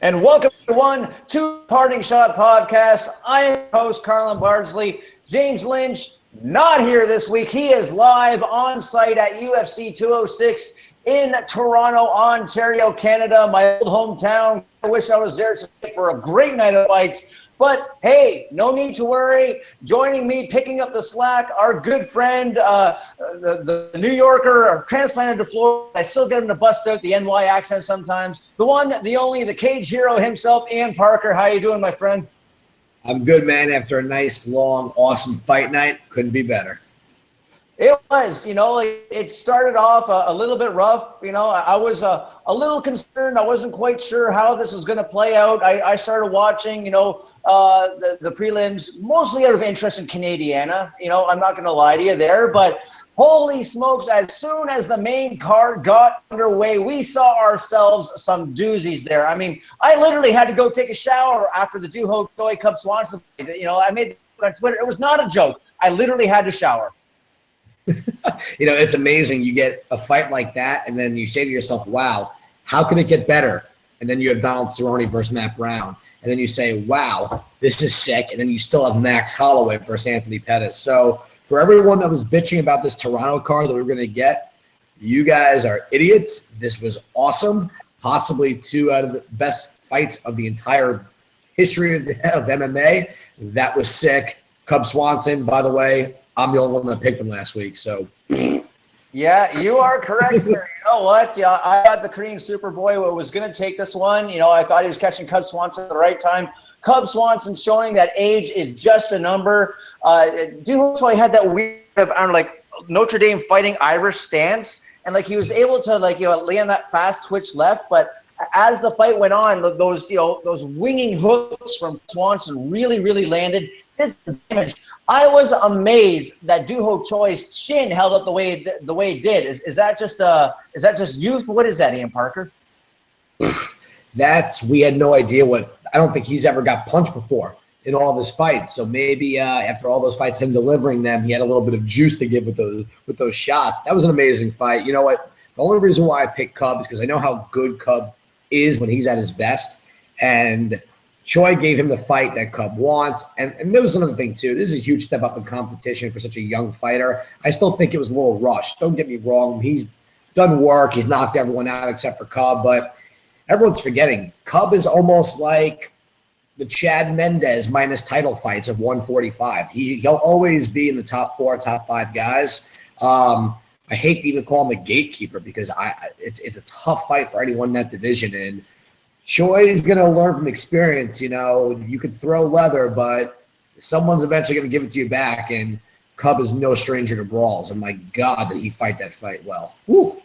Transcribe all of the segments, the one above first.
And welcome everyone to Parting Shot Podcast. I am your host Carlin Bardsley. James Lynch not here this week. He is live on site at UFC 206 in Toronto, Ontario, Canada, my old hometown. I wish I was there today for a great night of fights. But hey, no need to worry. Joining me, picking up the slack, our good friend, the New Yorker, transplanted to Florida. I still get him to bust out the NY accent sometimes. The one, the only, the cage hero himself, Ian Parker. How you doing, my friend? I'm good, man. After a nice, long, awesome fight night, couldn't be better. It was, it started off a little bit rough. I was a little concerned. I wasn't quite sure how this was going to play out. I started watching, the prelims, mostly out of interest in Canadiana. I'm not going to lie to you there, but holy smokes, as soon as the main card got underway, we saw ourselves some doozies there. I mean, I literally had to go take a shower after the Doo Ho Choi Cub Swanson. I made it on Twitter. It was not a joke. I literally had to shower. It's amazing. You get a fight like that, and then you say to yourself, wow, how can it get better? And then you have Donald Cerrone versus Matt Brown. And then you say, wow, this is sick. And then you still have Max Holloway versus Anthony Pettis. So for everyone that was bitching about this Toronto card that we were going to get, you guys are idiots. This was awesome. Possibly two out of the best fights of the entire history of MMA. That was sick. Cub Swanson, by the way, I'm the only one that picked him last week. So, yeah, you are correct, sir. You know what? Yeah, I had the Korean Superboy who was going to take this one. I thought he was catching Cub Swanson at the right time. Cub Swanson showing that age is just a number. Doo Ho Choi had that weird, Notre Dame fighting Irish stance, and he was able to lay on that fast twitch left, but as the fight went on, those winging hooks from Swanson really, really landed. This damage. I was amazed that Doo Ho Choi's chin held up the way it did. Is that just youth? What is that, Ian Parker? We had no idea what. I don't think he's ever got punched before in all of his fights. So maybe after all those fights, him delivering them, he had a little bit of juice to give with those shots. That was an amazing fight. You know what? The only reason why I picked Cub is because I know how good Cub is when he's at his best, and Choi gave him the fight that Cub wants. And there was another thing, too. This is a huge step up in competition for such a young fighter. I still think it was a little rushed. Don't get me wrong. He's done work. He's knocked everyone out except for Cub. But everyone's forgetting Cub is almost like the Chad Mendez minus title fights of 145. He'll always be in the top 4, top 5 guys. I hate to even call him a gatekeeper because it's a tough fight for anyone in that division. And Choi is going to learn from experience. You could throw leather, but someone's eventually going to give it to you back. And Cub is no stranger to brawls. And my God, did he fight that fight well. Woo.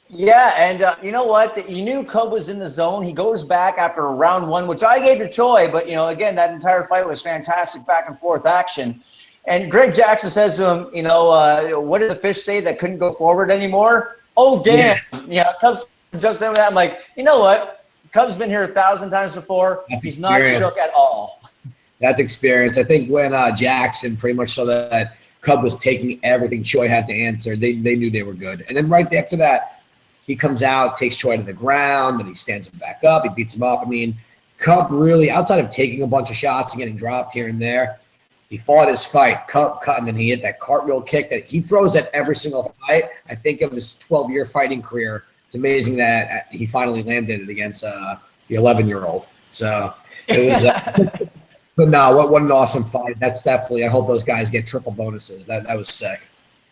Yeah, and you know what? You knew Cub was in the zone. He goes back after round 1, which I gave to Choi. But, again, that entire fight was fantastic back and forth action. And Greg Jackson says to him, what did the fish say that couldn't go forward anymore? Oh, damn. Yeah, Cub jumps in with that. I'm like, you know what? Cub's been here 1,000 times before. He's not shook at all. That's experience. I think when Jackson pretty much saw that Cub was taking everything Choi had to answer, they knew they were good. And then right after that, he comes out, takes Choi to the ground, and he stands him back up. He beats him up. I mean, Cub really, outside of taking a bunch of shots and getting dropped here and there, he fought his fight, cut, and then he hit that cartwheel kick that he throws at every single fight. I think of his 12-year fighting career, it's amazing that he finally landed it against the 11-year-old. So it was but no, what an awesome fight. That's definitely, I hope those guys get triple bonuses. That was sick.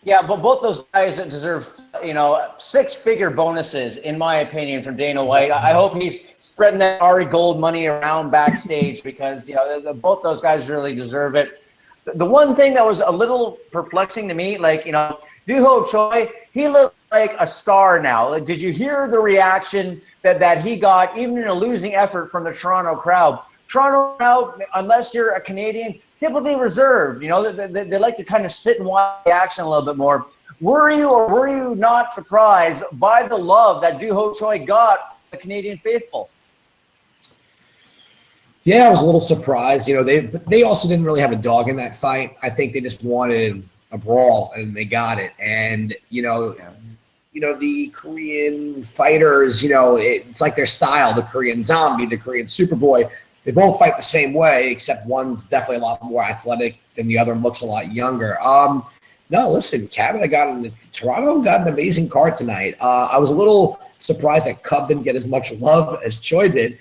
Yeah, but both those guys deserve, 6-figure bonuses, in my opinion, from Dana White. I hope he's spreading that Ari Gold money around backstage because, both those guys really deserve it. The one thing that was a little perplexing to me, Doo Ho Choi, he looked like a star now. Did you hear the reaction that he got, even in a losing effort from the Toronto crowd? Toronto crowd, unless you're a Canadian, typically reserved. They like to kind of sit and watch the action a little bit more. Were you not surprised by the love that Doo Ho Choi got from the Canadian faithful? Yeah, I was a little surprised. They also didn't really have a dog in that fight. I think they just wanted a brawl, and they got it. And, the Korean fighters, it's like their style, the Korean Zombie, the Korean Superboy. They both fight the same way, except one's definitely a lot more athletic than the other and looks a lot younger. No, listen, Toronto got an amazing card tonight. I was a little surprised that Cub didn't get as much love as Choi did,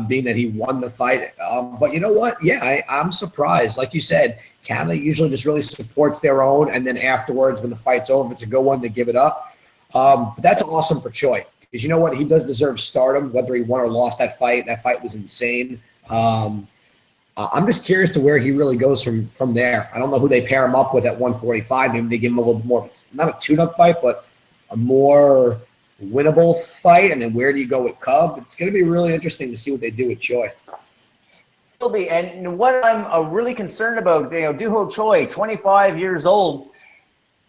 being that he won the fight. But you know what? Yeah, I'm surprised. Like you said, Canada usually just really supports their own, and then afterwards, when the fight's over, it's a good one to give it up. But that's awesome for Choi, because you know what? He does deserve stardom, whether he won or lost that fight. That fight was insane. I'm just curious to where he really goes from there. I don't know who they pair him up with at 145. Maybe they give him a little more, not a tune-up fight, but a more winnable fight. And then where do you go with Cub? It's going to be really interesting to see what they do with Choi. Will be. And what I'm really concerned about, Doo-Ho Choi, 25 years old.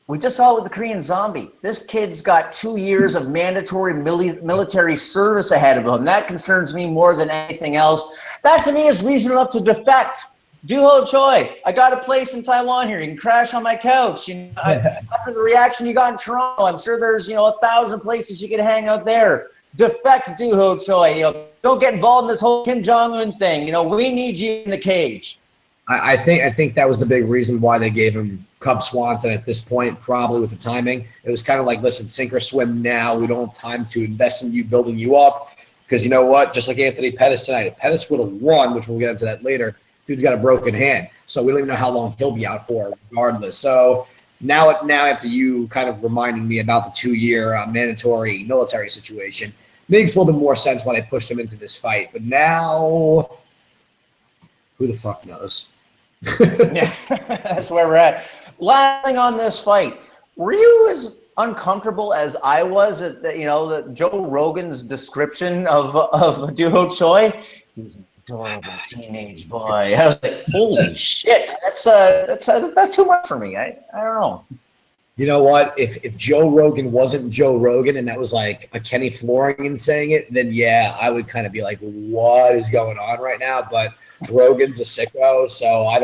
We just saw it with the Korean Zombie. This kid's got 2 years of mandatory military service ahead of him. That concerns me more than anything else. That to me is reason enough to defect. Doo-Ho Choi, I got a place in Taiwan here. You can crash on my couch. After the reaction you got in Toronto, I'm sure there's 1,000 places you can hang out there. Defect, Doo-Ho Choi. Don't get involved in this whole Kim Jong-un thing. We need you in the cage. I think that was the big reason why they gave him Cub Swanson at this point, probably with the timing. It was kind of like, listen, sink or swim now. We don't have time to invest in you, building you up. Because you know what? Just like Anthony Pettis tonight, if Pettis would have won, which we'll get into that later, dude's got a broken hand. So we don't even know how long he'll be out for regardless. So now after you kind of reminding me about the 2-year mandatory military situation, makes a little bit more sense why they pushed him into this fight. But now, who the fuck knows? Yeah, that's where we're at. Last thing on this fight, were you as uncomfortable as I was at the Joe Rogan's description of Doo-Ho Choi? He's an adorable teenage boy. I was like, holy shit, that's too much for me. I don't know. You know what? If Joe Rogan wasn't Joe Rogan and that was like a Kenny Florian saying it, then yeah, I would kind of be like, what is going on right now? But Rogan's a sicko, so I'm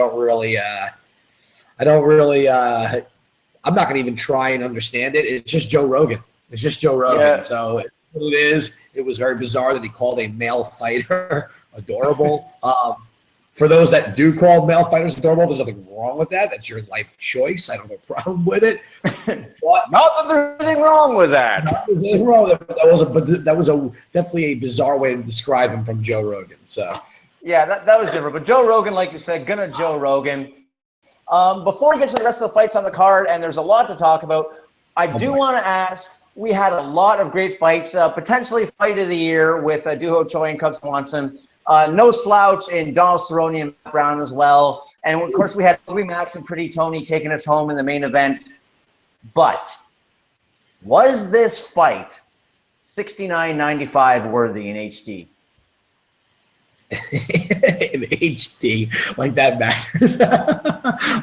not going to even try and understand it. It's just Joe Rogan. It's just Joe Rogan. Yeah. So what it is, it was very bizarre that he called a male fighter adorable. For those that do call male fighters adorable, there's nothing wrong with that. That's your life choice. I don't have a problem with it. But not that there's anything wrong with that. Nothing wrong with it. That was definitely a bizarre way to describe him from Joe Rogan. So. Yeah, that was different. But Joe Rogan, like you said, gonna Joe Rogan. Before we get to the rest of the fights on the card, and there's a lot to talk about, I do want to ask, we had a lot of great fights, potentially fight of the year with Doo-Ho Choi and Cub Swanson. No slouch in Donald Cerrone and Matt Brown as well. And, of course, we had Louis Max and Pretty Tony taking us home in the main event. But was this fight 69.95 worthy in HD? In HD, like that matters.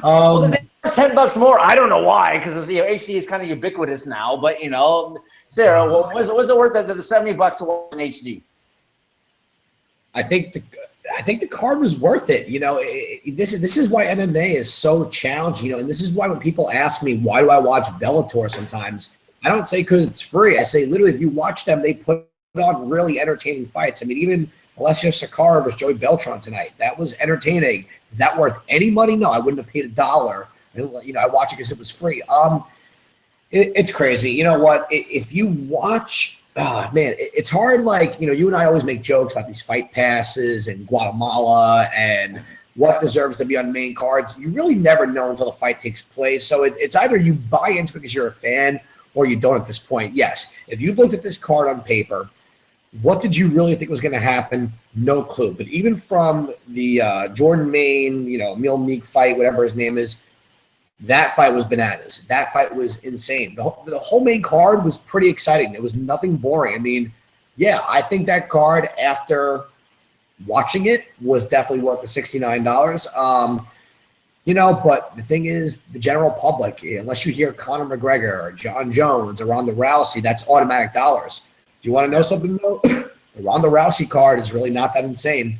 Well, $10 more. I don't know why, because HD is kind of ubiquitous now. But Sarah, was it worth the $70 to watch in HD? I think the card was worth it. This is why MMA is so challenging. And this is why when people ask me why do I watch Bellator sometimes, I don't say because it's free. I say literally if you watch them, they put on really entertaining fights. I mean, even Alessio Sakara versus Joey Beltran tonight. That was entertaining. Is that worth any money? No, I wouldn't have paid $1. I watch it because it was free. It's crazy. You know what? If you watch, man, it's hard. Like, you and I always make jokes about these fight passes and Guatemala and what deserves to be on main cards. You really never know until the fight takes place. So it's either you buy into it because you're a fan or you don't at this point. Yes, if you looked at this card on paper, what did you really think was going to happen? No clue. But even from the Jordan Main, Emil Meek fight, whatever his name is, that fight was bananas. That fight was insane. The whole main card was pretty exciting. It was nothing boring. I mean, yeah, I think that card, after watching it, was definitely worth the $69. But the thing is, the general public, unless you hear Conor McGregor or John Jones or Ronda Rousey, that's automatic dollars. Do you want to know something, though? The Ronda Rousey card is really not that insane,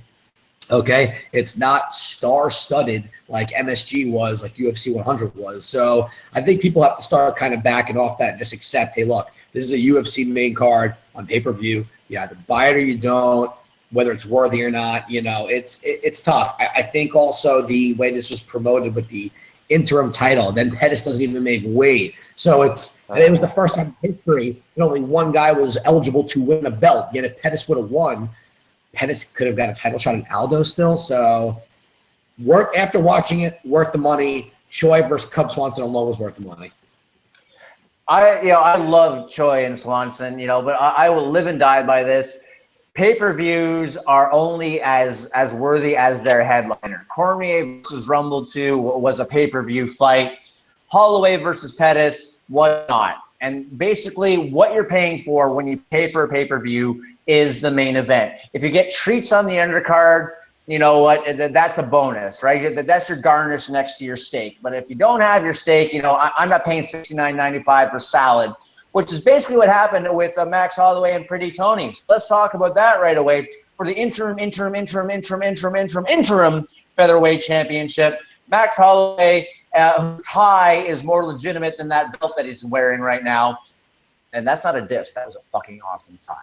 okay? It's not star-studded like MSG was, like UFC 100 was. So I think people have to start kind of backing off that and just accept, hey, look, This is a UFC main card on pay-per-view. You either buy it or you don't, whether it's worthy or not. It's tough. I think also the way this was promoted with the interim title, then Pettis doesn't even make weight. So it was the first time in history that only one guy was eligible to win a belt. Yet if Pettis would have won, Pettis could have got a title shot in Aldo still. So after watching it, worth the money. Choi versus Cub Swanson alone was worth the money. I love Choi and Swanson, but I will live and die by this. Pay-per-views are only as worthy as their headliner. Cormier versus Rumble 2 was a pay-per-view fight. Holloway versus Pettis was not. And basically what you're paying for when you pay for a pay-per-view is the main event. If you get treats on the undercard, you know what, that's a bonus, right? That's your garnish next to your steak. But if you don't have your steak, I'm not paying $69.95 for salad, which is basically what happened with Max Holloway and Pretty Tony. So let's talk about that right away. For the interim featherweight championship, Max Holloway, whose tie is more legitimate than that belt that he's wearing right now. And that's not a diss. That was a fucking awesome tie.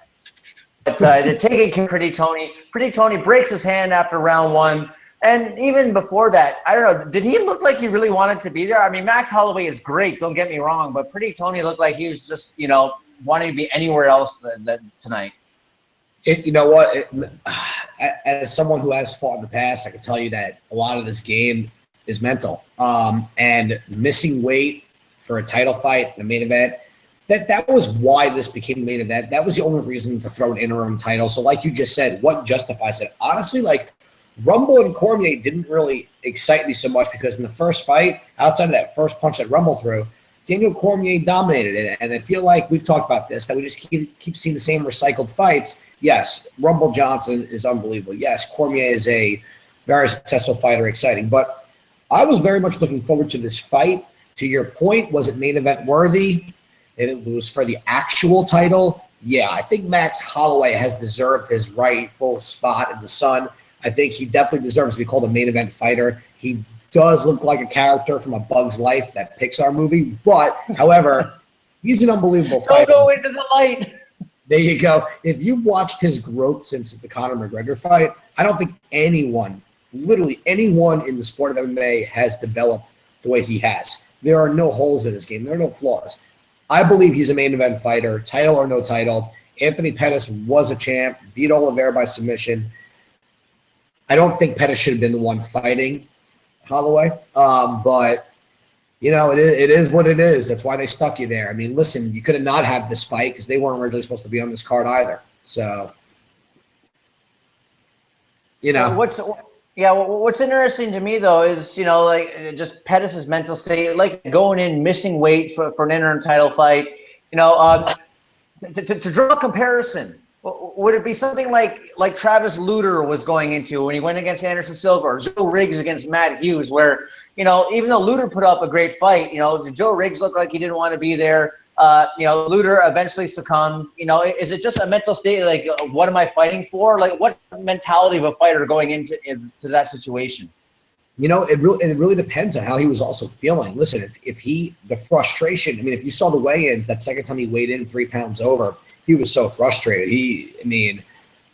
But taking Pretty Tony breaks his hand after round 1. And even before that, I don't know, did he look like he really wanted to be there? I mean, Max Holloway is great, don't get me wrong, but Pretty Tony looked like he was just, wanting to be anywhere else than tonight. You know what? As someone who has fought in the past, I can tell you that a lot of this game is mental. And missing weight for a title fight, the main event, that was why this became the main event. That was the only reason to throw an interim title. So like you just said, what justifies it? Honestly, Rumble and Cormier didn't really excite me so much because in the first fight, outside of that first punch that Rumble threw, Daniel Cormier dominated it. And I feel like we've talked about this, that we just keep seeing the same recycled fights. Yes, Rumble Johnson is unbelievable. Yes, Cormier is a very successful fighter, exciting. But I was very much looking forward to this fight. To your point, was it main event worthy? And it was for the actual title. Yeah, I think Max Holloway has deserved his rightful spot in the sun. I think he definitely deserves to be called a main event fighter. He does look like a character from A Bug's Life, that Pixar movie. But, however, he's an unbelievable fighter. Don't go into the light. There you go. If you've watched his growth since the Conor McGregor fight, I don't think anyone, literally anyone in the sport of MMA has developed the way he has. There are no holes in his game. There are no flaws. I believe he's a main event fighter, title or no title. Anthony Pettis was a champ, beat Oliveira by submission. I don't think Pettis should have been the one fighting Holloway, but, it is what it is. That's why they stuck you there. I mean, listen, you could have not had this fight because they weren't originally supposed to be on this card either. So, What's interesting to me, though, is, just Pettis' mental state, going in, missing weight for an interim title fight. To draw a comparison, would it be something like Travis Lutter was going into when he went against Anderson Silva, or Joe Riggs against Matt Hughes, where, even though Lutter put up a great fight, Joe Riggs looked like he didn't want to be there. Lutter eventually succumbed. Is it just a mental state, what am I fighting for? What mentality of a fighter going into that situation? It really depends on how he was also feeling. Listen, if the frustration, if you saw the weigh-ins, that second time he weighed in 3 pounds over, he was so frustrated. He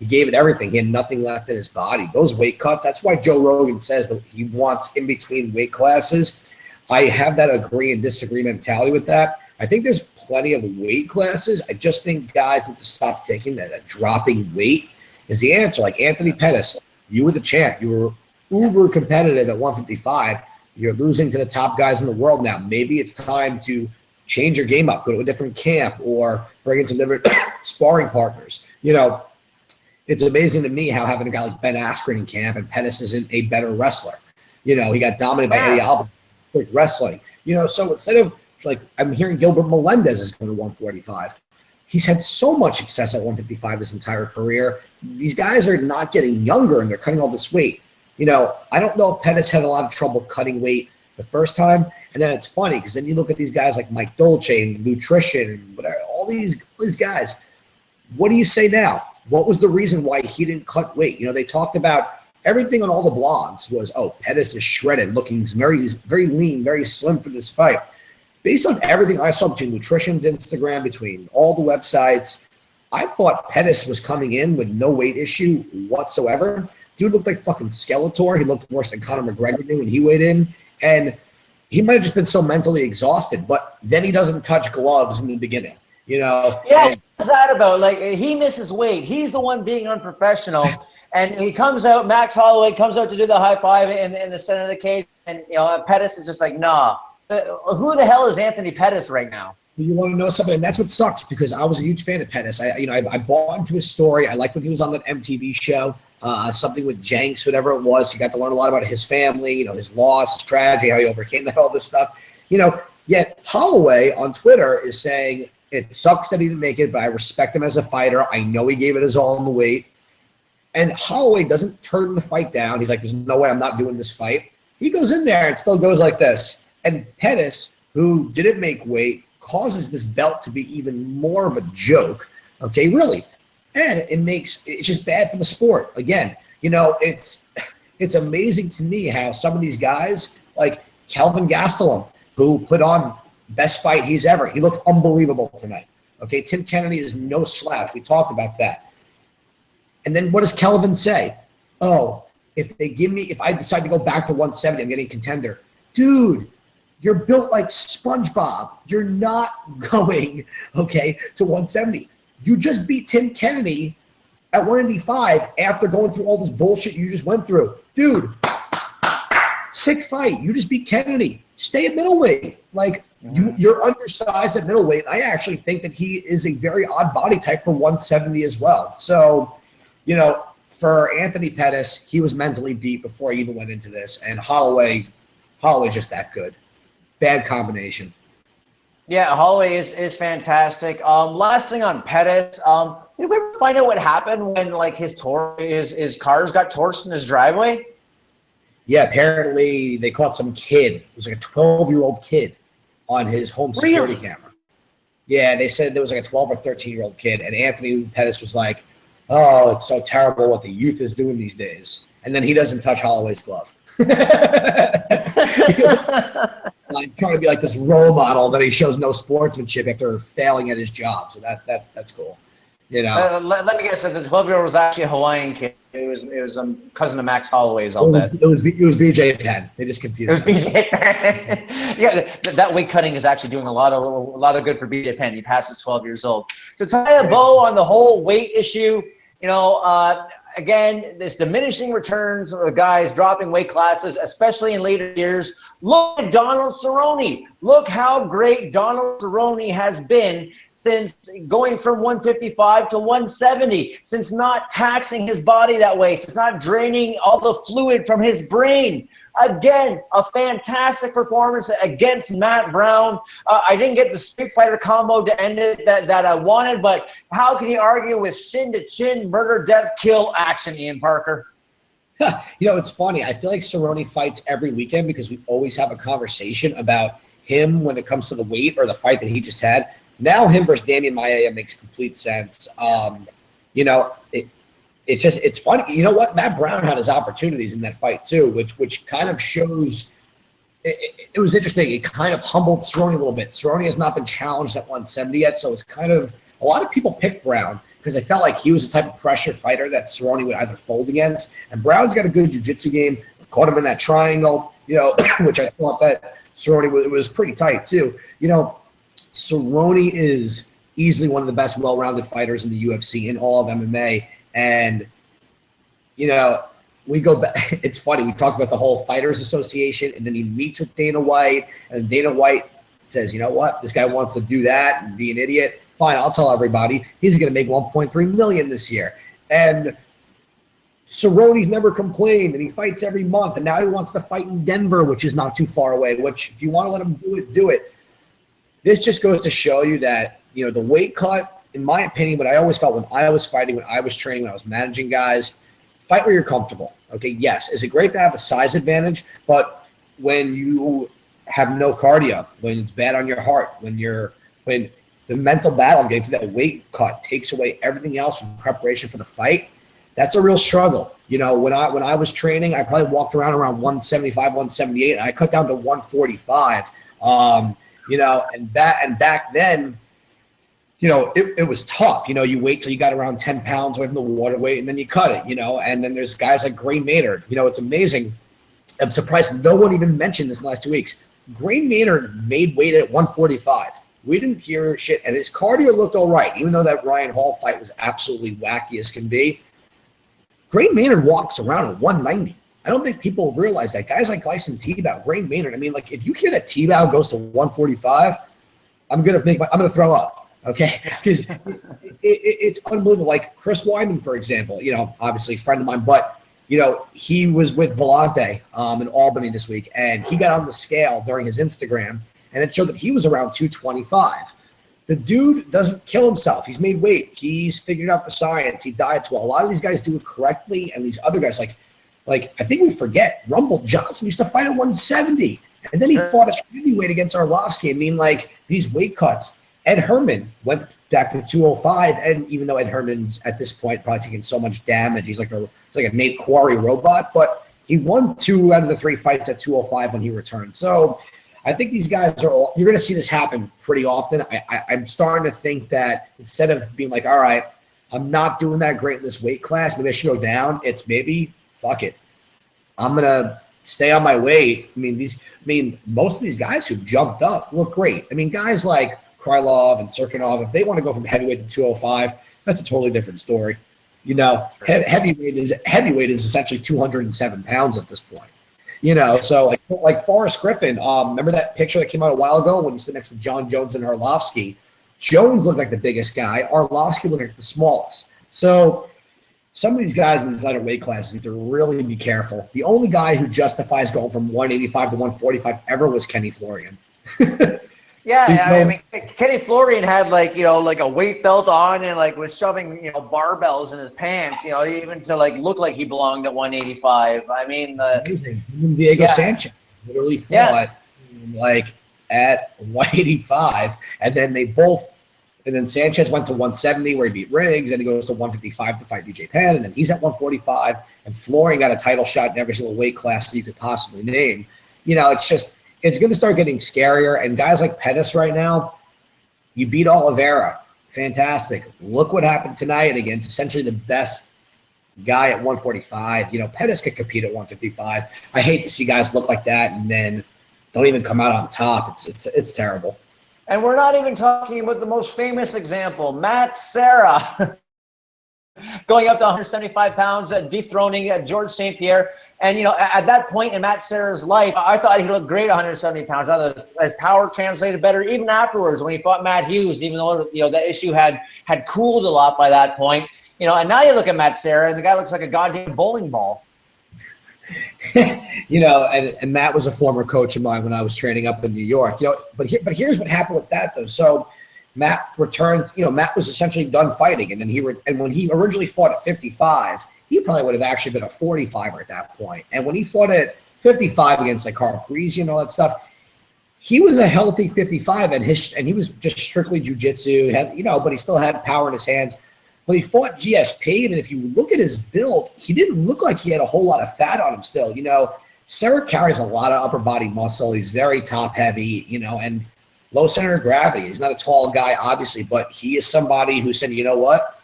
gave it everything. He had nothing left in his body. Those weight cuts, that's why Joe Rogan says that he wants in between weight classes. I have that agree and disagree mentality with that. I think there's plenty of weight classes. I just think guys need to stop thinking that dropping weight is the answer. Like Anthony Pettis, you were the champ. You were uber competitive at 155. You're losing to the top guys in the world now. Maybe it's time to change your game up, go to a different camp, or bring in some different sparring partners. It's amazing to me how having a guy like Ben Askren in camp and Pettis isn't a better wrestler. He got dominated by Eddie Alvarez wrestling. So instead of, I'm hearing Gilbert Melendez is going to 145. He's had so much success at 155 his entire career. These guys are not getting younger, and they're cutting all this weight. I don't know if Pettis had a lot of trouble cutting weight the first time. And then it's funny because then you look at these guys like Mike Dolce and Nutrition and whatever, all these guys. What do you say now? What was the reason why he didn't cut weight? They talked about everything on all the blogs was, Pettis is shredded, looking very, very lean, very slim for this fight. based on everything I saw between Nutrition's Instagram, between all the websites, I thought Pettis was coming in with no weight issue whatsoever. Dude looked like fucking Skeletor. He looked worse than Conor McGregor did when he weighed in. And he might have just been so mentally exhausted, but then he doesn't touch gloves in the beginning, you know? Yeah, what's that about? Like, he misses weight. He's the one being unprofessional. And he comes out, Max Holloway comes out to do the high five in the center of the cage. And, you know, Pettis is just like, nah. Who the hell is Anthony Pettis right now? You want to know something? And that's what sucks, because I was a huge fan of Pettis. I bought into his story. I liked when he was on that MTV show. Something with Jenks, whatever it was. He got to learn a lot about his family, you know, his loss, his tragedy, how he overcame that, all this stuff. You know, yet Holloway on Twitter is saying it sucks that he didn't make it, but I respect him as a fighter. I know he gave it his all in the weight. And Holloway doesn't turn the fight down. He's like, there's no way I'm not doing this fight. He goes in there and still goes like this. And Pettis, who didn't make weight, causes this belt to be even more of a joke. Okay, really. And it's just bad for the sport. Again, you know, it's amazing to me how some of these guys, like Kelvin Gastelum, who put on best fight he's ever. He looked unbelievable tonight. Okay, Tim Kennedy is no slouch. We talked about that. And then what does Kelvin say? Oh, if I decide to go back to 170, I'm getting contender. Dude, you're built like SpongeBob. You're not going, okay, to 170. You just beat Tim Kennedy at 185 after going through all this bullshit you just went through. Dude, sick fight. You just beat Kennedy. Stay at middleweight. Like, you're undersized at middleweight. I actually think that he is a very odd body type for 170 as well. So, you know, for Anthony Pettis, he was mentally beat before he even went into this. And Holloway just that good. Bad combination. Yeah, Holloway is fantastic. Last thing on Pettis, did we ever find out what happened when like his cars got torched in his driveway? Yeah, apparently they caught some kid. It was like a 12-year-old kid on his home security camera. Yeah, they said there was like a 12 or 13-year-old kid, and Anthony Pettis was like, "Oh, it's so terrible what the youth is doing these days." And then he doesn't touch Holloway's glove. Like, trying to be like this role model that he shows no sportsmanship after failing at his job. So that's cool. You know. Let me guess. The 12-year-old was actually a Hawaiian kid. It was cousin of Max Holloway's. I'll bet. It was BJ Penn. They just confused. It was BJ Penn. Yeah, that weight cutting is actually doing a lot of good for BJ Penn. He passes 12 years old. To tie a bow on the whole weight issue, you know. Again, this diminishing returns of guys dropping weight classes, especially in later years. Look at Donald Cerrone. Look how great Donald Cerrone has been since going from 155 to 170, since not taxing his body that way, since not draining all the fluid from his brain. Again, a fantastic performance against Matt Brown. I didn't get the Street Fighter combo to end it that I wanted, but how can you argue with chin-to-chin, murder, death, kill action, Ian Parker? You know, it's funny. I feel like Cerrone fights every weekend because we always have a conversation about him when it comes to the weight or the fight that he just had. Now him versus Damian Maia makes complete sense. You know, it's funny. You know what? Matt Brown had his opportunities in that fight too, which kind of shows it was interesting. It kind of humbled Cerrone a little bit. Cerrone has not been challenged at 170 yet, so it's kind of a lot of people picked Brown because they felt like he was the type of pressure fighter that Cerrone would either fold against. And Brown's got a good jiu-jitsu game. Caught him in that triangle, you know, which I thought that Cerrone was pretty tight too. You know, Cerrone is easily one of the best well-rounded fighters in the UFC in all of MMA. And, you know, we go back. It's funny. We talked about the whole Fighters Association, and then he meets with Dana White, and Dana White says, you know what? This guy wants to do that and be an idiot. Fine, I'll tell everybody. He's going to make $1.3 million this year. And Cerrone's never complained, and he fights every month, and now he wants to fight in Denver, which is not too far away, which if you want to let him do it, do it. This just goes to show you that, you know, the weight cut, in my opinion, what I always felt when I was fighting, when I was training, when I was managing guys, fight where you're comfortable. Okay, yes, is it great to have a size advantage? But when you have no cardio, when it's bad on your heart, when the mental battle of getting through that weight cut takes away everything else from preparation for the fight, that's a real struggle. You know, when I was training, I probably walked around 175, 178, and I cut down to 145. and back then, it was tough. You wait till you got around 10 pounds away from the water weight, and then you cut it, and then there's guys like Gray Maynard. It's amazing. I'm surprised no one even mentioned this in the last 2 weeks. Gray Maynard made weight at 145. We didn't hear shit, and his cardio looked all right, even though that Ryan Hall fight was absolutely wacky as can be. Gray Maynard walks around at 190. I don't think people realize that. Guys like Gleison Tebow, Gray Maynard, if you hear that Tebow goes to 145, I'm gonna throw up, okay? Because it's unbelievable. Like Chris Wyman, for example, obviously a friend of mine, but he was with Volante in Albany this week, and he got on the scale during his Instagram, and it showed that he was around 225. The dude doesn't kill himself. He's made weight. He's figured out the science. He diets well. A lot of these guys do it correctly, and these other guys, like I think we forget, Rumble Johnson used to fight at 170, and then he fought at heavyweight against Arlovsky. These weight cuts. Ed Herman went back to 205, and even though Ed Herman's at this point probably taking so much damage, he's like a Nate Quarry robot, but he won 2 out of the 3 fights at 205 when he returned. So I think these guys you're going to see this happen pretty often. I'm starting to think that instead of being like, all right, I'm not doing that great in this weight class, maybe I should go down, it's maybe, fuck it, I'm going to stay on my weight. Most of these guys who jumped up look great. Guys like Krylov and Serkinov, if they want to go from heavyweight to 205, that's a totally different story. Heavyweight is essentially 207 pounds at this point. So like Forrest Griffin, remember that picture that came out a while ago when he stood next to John Jones and Arlovsky? Jones looked like the biggest guy. Arlovsky looked like the smallest. So some of these guys in these lighter weight classes need to really be careful. The only guy who justifies going from 185 to 145 ever was Kenny Florian. Yeah, Kenny Florian had like a weight belt on and was shoving barbells in his pants, even to look like he belonged at 185. Diego Sanchez literally fought at 185, and then Sanchez went to 170 where he beat Riggs, and he goes to 155 to fight DJ Penn, and then he's at 145, and Florian got a title shot in every single weight class that you could possibly name. It's going to start getting scarier. And guys like Pettis right now, you beat Oliveira. Fantastic. Look what happened tonight against essentially the best guy at 145. Pettis could compete at 155. I hate to see guys look like that and then don't even come out on top. It's terrible. And we're not even talking about the most famous example, Matt Serra. Going up to 175 pounds, dethroning George St. Pierre. And, at that point in Matt Serra's life, I thought he looked great at 170 pounds. I thought his power translated better even afterwards when he fought Matt Hughes, even though, that issue had cooled a lot by that point. And now you look at Matt Serra, and the guy looks like a goddamn bowling ball. And Matt was a former coach of mine when I was training up in New York. But here's what happened with that, though. So Matt returned, Matt was essentially done fighting. And then and when he originally fought at 55, he probably would have actually been a 45er at that point. And when he fought at 55 against Carl Parisi and all that stuff, he was a healthy 55 and he was just strictly jiu-jitsu, but he still had power in his hands. When he fought GSP, and if you look at his build, he didn't look like he had a whole lot of fat on him still. Serra carries a lot of upper body muscle. He's very top heavy, and low center of gravity. He's not a tall guy, obviously, but he is somebody who said, you know what?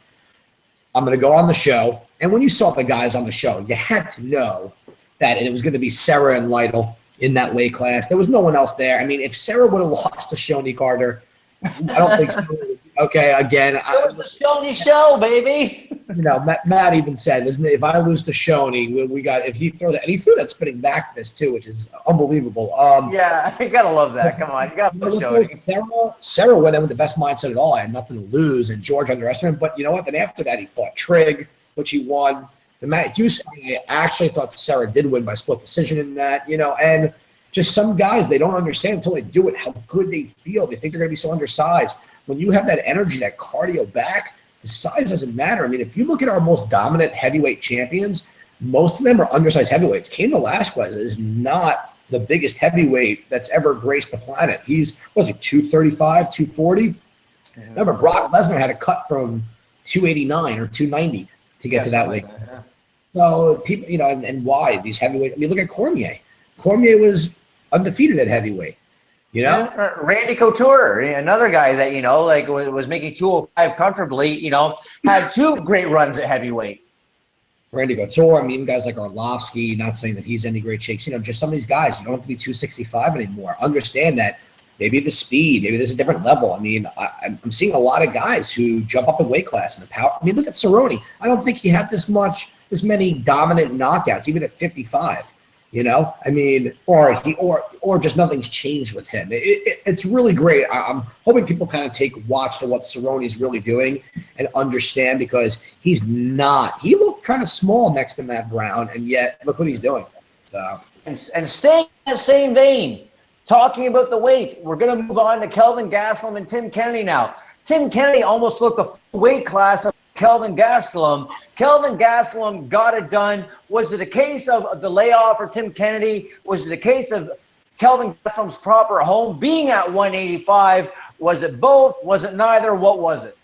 I'm going to go on the show. And when you saw the guys on the show, you had to know that it was going to be Serra and Lytle in that weight class. There was no one else there. If Serra would have lost to Shoney Carter, I don't think so. Okay, again. It was the Shoney show, baby. Matt even said, if I lose to Shoney, we got, if he throw that, and he threw that spinning back fist too, which is unbelievable. Yeah, you got to love that. Come on, you got to put Shoney. Sarah went in with the best mindset at all. I had nothing to lose, and George underestimated him. But you know what? Then after that, he fought Trigg, which he won. The Matt Hughes, I actually thought Sarah did win by split decision in that, and just some guys, they don't understand until they do it how good they feel. They think they're going to be so undersized. When you have that energy, that cardio back, the size doesn't matter. If you look at our most dominant heavyweight champions, most of them are undersized heavyweights. Cain Velasquez is not the biggest heavyweight that's ever graced the planet. He's, 235, 240? Remember, Brock Lesnar had a cut from 289 or 290 to get to that weight. Yeah. So people, and why these heavyweights? Look at Cormier. Cormier was undefeated at heavyweight. You know? Yeah, Randy Couture, another guy that, like was making 205 comfortably, had two great runs at heavyweight. Randy Couture, I mean, guys like Arlovsky, not saying that he's any great shakes, just some of these guys, you don't have to be 265 anymore. Understand that maybe the speed, maybe there's a different level. I mean, I'm seeing a lot of guys who jump up in weight class in the power. I mean, look at Cerrone. I don't think he had this many dominant knockouts, even at 55. I mean, or just nothing's changed with him. It's really great. I'm hoping people kind of take watch to what Cerrone's really doing and understand, because he looked kind of small next to Matt Brown, and yet look what he's doing. So and staying in that same vein, talking about the weight, we're going to move on to Kelvin Gastelum and Tim Kennedy now. Tim Kennedy almost looked the weight class of Kelvin Gastelum. Kelvin Gastelum got it done. Was it a case of the layoff for Tim Kennedy? Was it a case of Kelvin Gastelum's proper home being at 185? Was it both? Was it neither? What was it?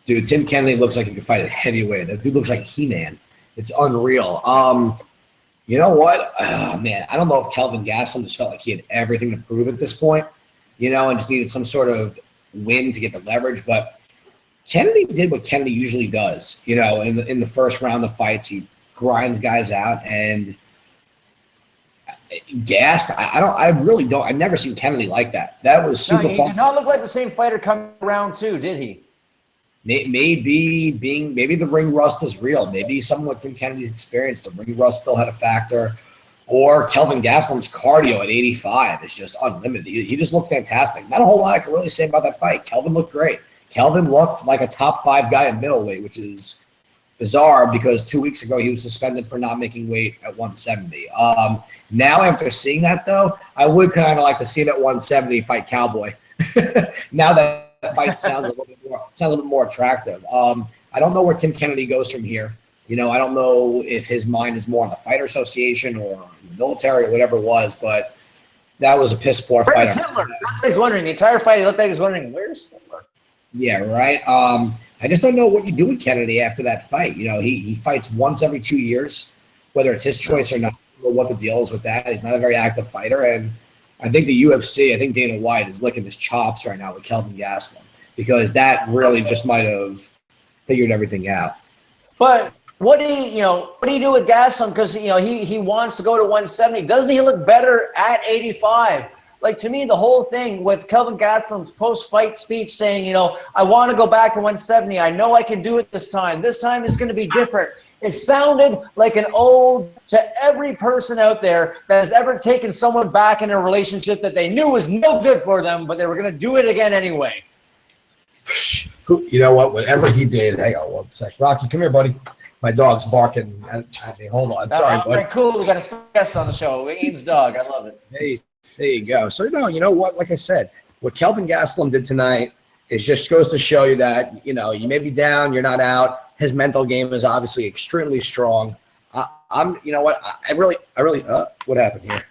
Dude, Tim Kennedy looks like he could fight at heavyweight. That dude looks like He-Man. It's unreal. You know what? Oh, man, I don't know if Kelvin Gastelum just felt like he had everything to prove at this point, and just needed some sort of win to get the leverage, but Kennedy did what Kennedy usually does, in the first round of fights. He grinds guys out, and gassed. I really don't. I've never seen Kennedy like that. That was super he fun. did not look like the same fighter coming around too, did he? Maybe the ring rust is real. Maybe someone with Tim Kennedy's experience, the ring rust still had a factor. Or Kelvin Gastelum's cardio at 85 is just unlimited. He just looked fantastic. Not a whole lot I can really say about that fight. Kelvin looked great. Kelvin looked like a top 5 guy in middleweight, which is bizarre because 2 weeks ago he was suspended for not making weight at 170. Now, after seeing that, though, I would kind of like to see him at 170 fight Cowboy. Now that fight sounds a little bit more attractive. I don't know where Tim Kennedy goes from here. I don't know if his mind is more on the Fighter Association or the military or whatever it was, but that was a piss poor fight. Hitler? That's what he's wondering. The entire fight, he looked like he was wondering, where's Hitler? Yeah, right. I just don't know what you do with Kennedy after that fight. He fights once every 2 years, whether it's his choice or not. I don't know what the deal is with that. He's not a very active fighter, and I think the UFC, I think Dana White is licking his chops right now with Kelvin Gastelum, because that really just might have figured everything out. But what do you do with Gastelum? Because he wants to go to 170. Doesn't he look better at 85? Like, to me, the whole thing with Kelvin Gastelum's post-fight speech saying, I want to go back to 170. I know I can do it this time. This time is going to be different. It sounded like an ode to every person out there that has ever taken someone back in a relationship that they knew was no good for them, but they were going to do it again anyway. You know what? Whatever he did, hang on one sec. Rocky, come here, buddy. My dog's barking at me. Hold on. Sorry, bud. Very cool. We got a guest on the show. Ian's dog. I love it. Hey, there you go. So, you know what? Like I said, what Kelvin Gastelum did tonight is just goes to show you that, you may be down, you're not out. His mental game is obviously extremely strong. You know what? I really, what happened here?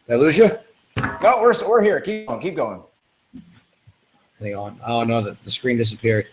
Did I lose you? No, we're here. Keep going. Hang on. Oh, no, the screen disappeared.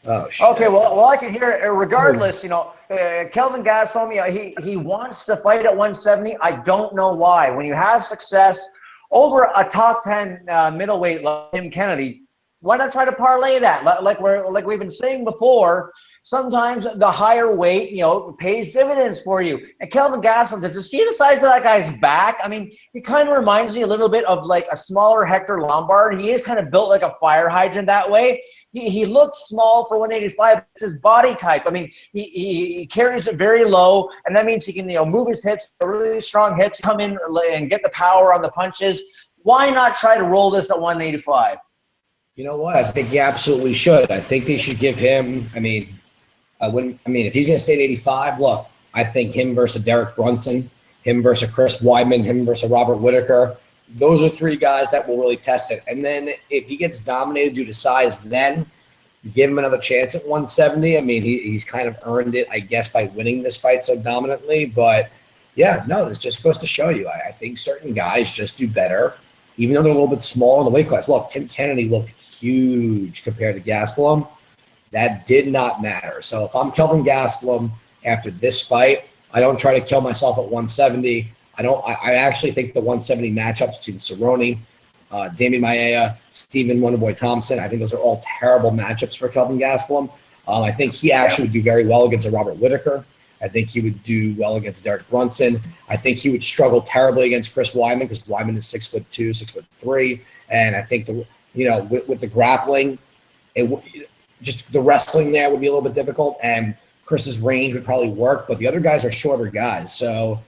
Oh, shit. Okay, well, I can hear it. Regardless, Kelvin Gastelum, he wants to fight at 170. I don't know why. When you have success over a top 10 middleweight like Tim Kennedy, why not try to parlay that? Like we've been saying before, sometimes the higher weight, pays dividends for you. And Kelvin Gastelum, does you see the size of that guy's back? I mean, he kind of reminds me a little bit of like a smaller Hector Lombard. He is kind of built like a fire hydrant that way. He looks small for 185. It's his body type. I mean, he carries it very low, and that means he can move his hips, really strong hips, come in and get the power on the punches. Why not try to roll this at 185? You know what? I think he absolutely should. I think they should give him. If he's going to stay at 85, look, I think him versus Derek Brunson, him versus Chris Weidman, him versus Robert Whitaker, those are 3 guys that will really test it. And then if he gets dominated due to size, then give him another chance at 170. I mean, he's kind of earned it, I guess, by winning this fight so dominantly. But, yeah, no, this just goes to show you. I think certain guys just do better, even though they're a little bit small in the weight class. Look, Tim Kennedy looked huge compared to Gastelum. That did not matter. So if I'm Kelvin Gastelum after this fight, I don't try to kill myself at 170. I actually think the 170 matchups between Cerrone, Damian Maia, Stephen Wonderboy Thompson, I think those are all terrible matchups for Kelvin Gastelum. I think he actually would do very well against a Robert Whittaker. I think he would do well against Derek Brunson. I think he would struggle terribly against Chris Weidman because Weidman is 6'2", 6'3", and I think with the grappling, just the wrestling there would be a little bit difficult, and Chris's range would probably work, but the other guys are shorter guys, so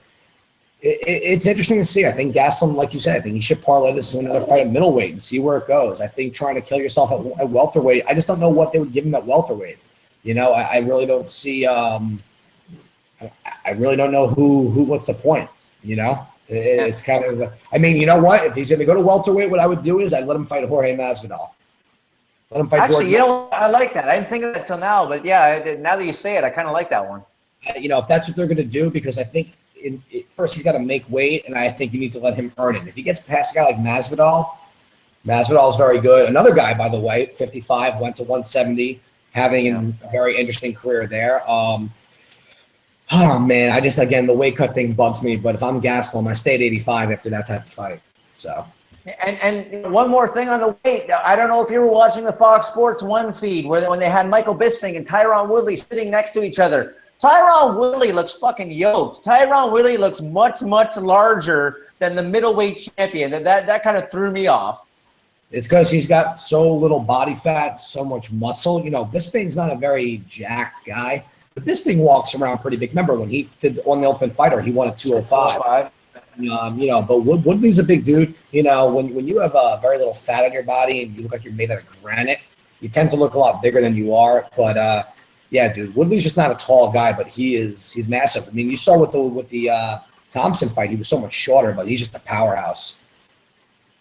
it's interesting to see. I think Gastelum, like you said, I think he should parlay this into another fight at middleweight and see where it goes. I think trying to kill yourself at welterweight, I just don't know what they would give him at welterweight. I really don't see. I really don't know who. What's the point? It's kind of. I mean, you know what? If he's going to go to welterweight, what I would do is I'd let him fight Jorge Masvidal. Let him fight. Actually, I like that. I didn't think of that till now, but yeah, now that you say it, I kind of like that one. If that's what they're going to do, because I think. First, he's got to make weight, and I think you need to let him earn it. If he gets past a guy like Masvidal is very good. Another guy, by the way, 55, went to 170, having a very interesting career there. Oh, man, the weight cut thing bugs me, but if I'm Gastelum, I stay at 85 after that type of fight. So. And one more thing on the weight. I don't know if you were watching the Fox Sports 1 feed when they had Michael Bisping and Tyron Woodley sitting next to each other. Tyron Woodley looks fucking yoked. Tyron Woodley looks much, much larger than the middleweight champion. That kind of threw me off. It's because he's got so little body fat, so much muscle.¬ Bisping's not a very jacked guy, but Bisping walks around pretty big. Remember when he did on The Ultimate Fighter, he won at 205. But Woodley's a big dude. When you have very little fat on your body and you look like you're made out of granite, you tend to look a lot bigger than you are. But yeah, dude, Woodley's just not a tall guy, but he's massive. I mean, you saw with the Thompson fight, he was so much shorter, but he's just a powerhouse.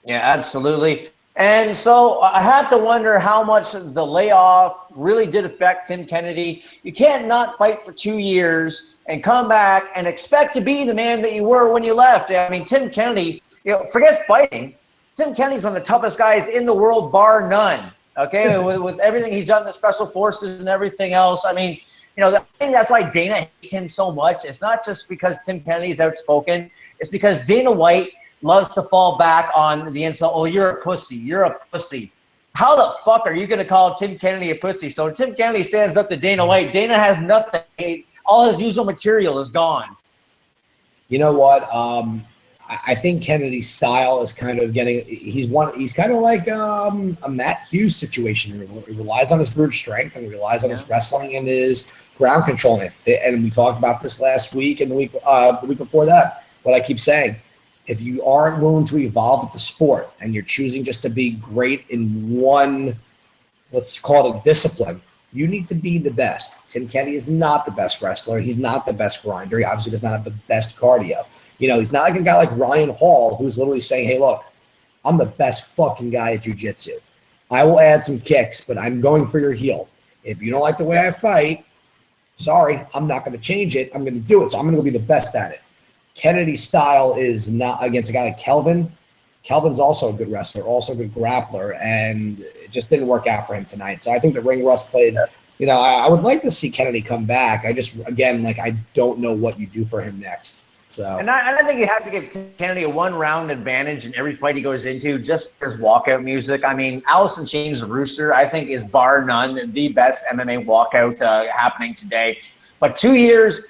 Yeah, absolutely. And so I have to wonder how much the layoff really did affect Tim Kennedy. You can't not fight for 2 years and come back and expect to be the man that you were when you left. I mean, Tim Kennedy, forget fighting. Tim Kennedy's one of the toughest guys in the world, bar none. Okay, with everything he's done in the special forces and everything else. I mean, I think that's why Dana hates him so much. It's not just because Tim Kennedy's outspoken. It's because Dana White loves to fall back on the insult. Oh, you're a pussy. You're a pussy. How the fuck are you going to call Tim Kennedy a pussy? So when Tim Kennedy stands up to Dana White, Dana has nothing. All his usual material is gone. You know what? I think Kennedy's style is kind of getting. He's kind of like a Matt Hughes situation. He relies on his brute strength and he relies on his wrestling and his ground control. And we talked about this last week and the week before that. What I keep saying, if you aren't willing to evolve with the sport and you're choosing just to be great in one, let's call it a discipline, you need to be the best. Tim Kennedy is not the best wrestler. He's not the best grinder. He obviously does not have the best cardio. He's not like a guy like Ryan Hall who's literally saying, hey, look, I'm the best fucking guy at jiu-jitsu. I will add some kicks, but I'm going for your heel. If you don't like the way I fight, sorry, I'm not going to change it. I'm going to do it, so I'm going to go be the best at it. Kennedy's style is not against a guy like Kelvin. Kelvin's also a good wrestler, also a good grappler, and it just didn't work out for him tonight. So I think the ring rust played I would like to see Kennedy come back. I just, again, I don't know what you do for him next. So. And I think you have to give Kennedy a one-round advantage in every fight he goes into just for his walkout music. I mean, Allison Chains the Rooster, I think, is bar none the best MMA walkout happening today. But 2 years,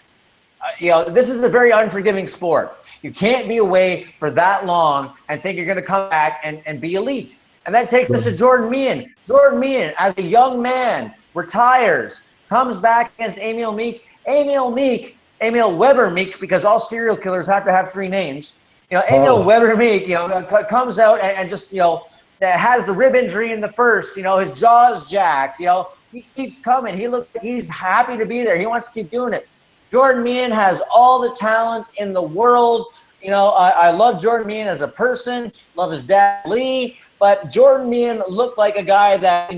this is a very unforgiving sport. You can't be away for that long and think you're going to come back and be elite. And that takes us to Jordan Meehan. Jordan Meehan, as a young man, retires, comes back against Emil Meek. Emil Weber Meek, because all serial killers have to have 3 names. Emil Weber Meek, comes out and just, has the rib injury in the first. His jaw's jacked. He keeps coming. He's happy to be there. He wants to keep doing it. Jordan Meehan has all the talent in the world. I love Jordan Meehan as a person. Love his dad, Lee. But Jordan Meehan looked like a guy that,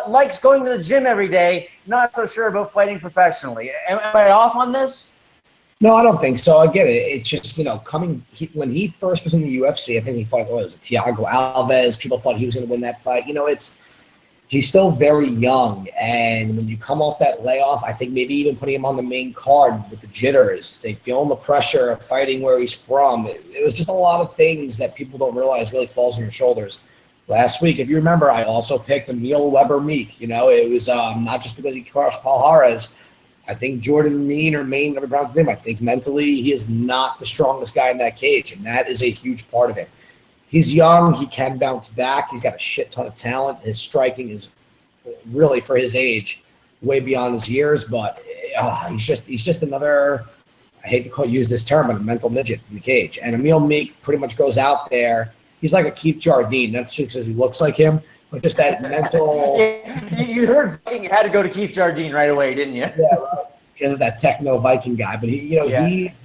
likes going to the gym every day, not so sure about fighting professionally. Am I off on this? No, I don't think so. I get it. It's just, when he first was in the UFC, I think he fought, Thiago Alves. People thought he was going to win that fight. he's still very young, and when you come off that layoff, I think maybe even putting him on the main card with the jitters, they feeling the pressure of fighting where he's from. It was just a lot of things that people don't realize really falls on your shoulders. Last week, if you remember, I also picked Emil Weber-Meek. It was not just because he crushed Paul Harris. I think Jordan Main never brought him. I think mentally he is not the strongest guy in that cage, and that is a huge part of it. He's young. He can bounce back. He's got a shit ton of talent. His striking is really, for his age, way beyond his years. But he's just another, I hate to use this term, but a mental midget in the cage. And Emil Meek pretty much goes out there. He's like a Keith Jardine. Not just because he looks like him, but just that mental. You heard Viking had to go to Keith Jardine right away, didn't you? Yeah, right. Because of that techno Viking guy. But he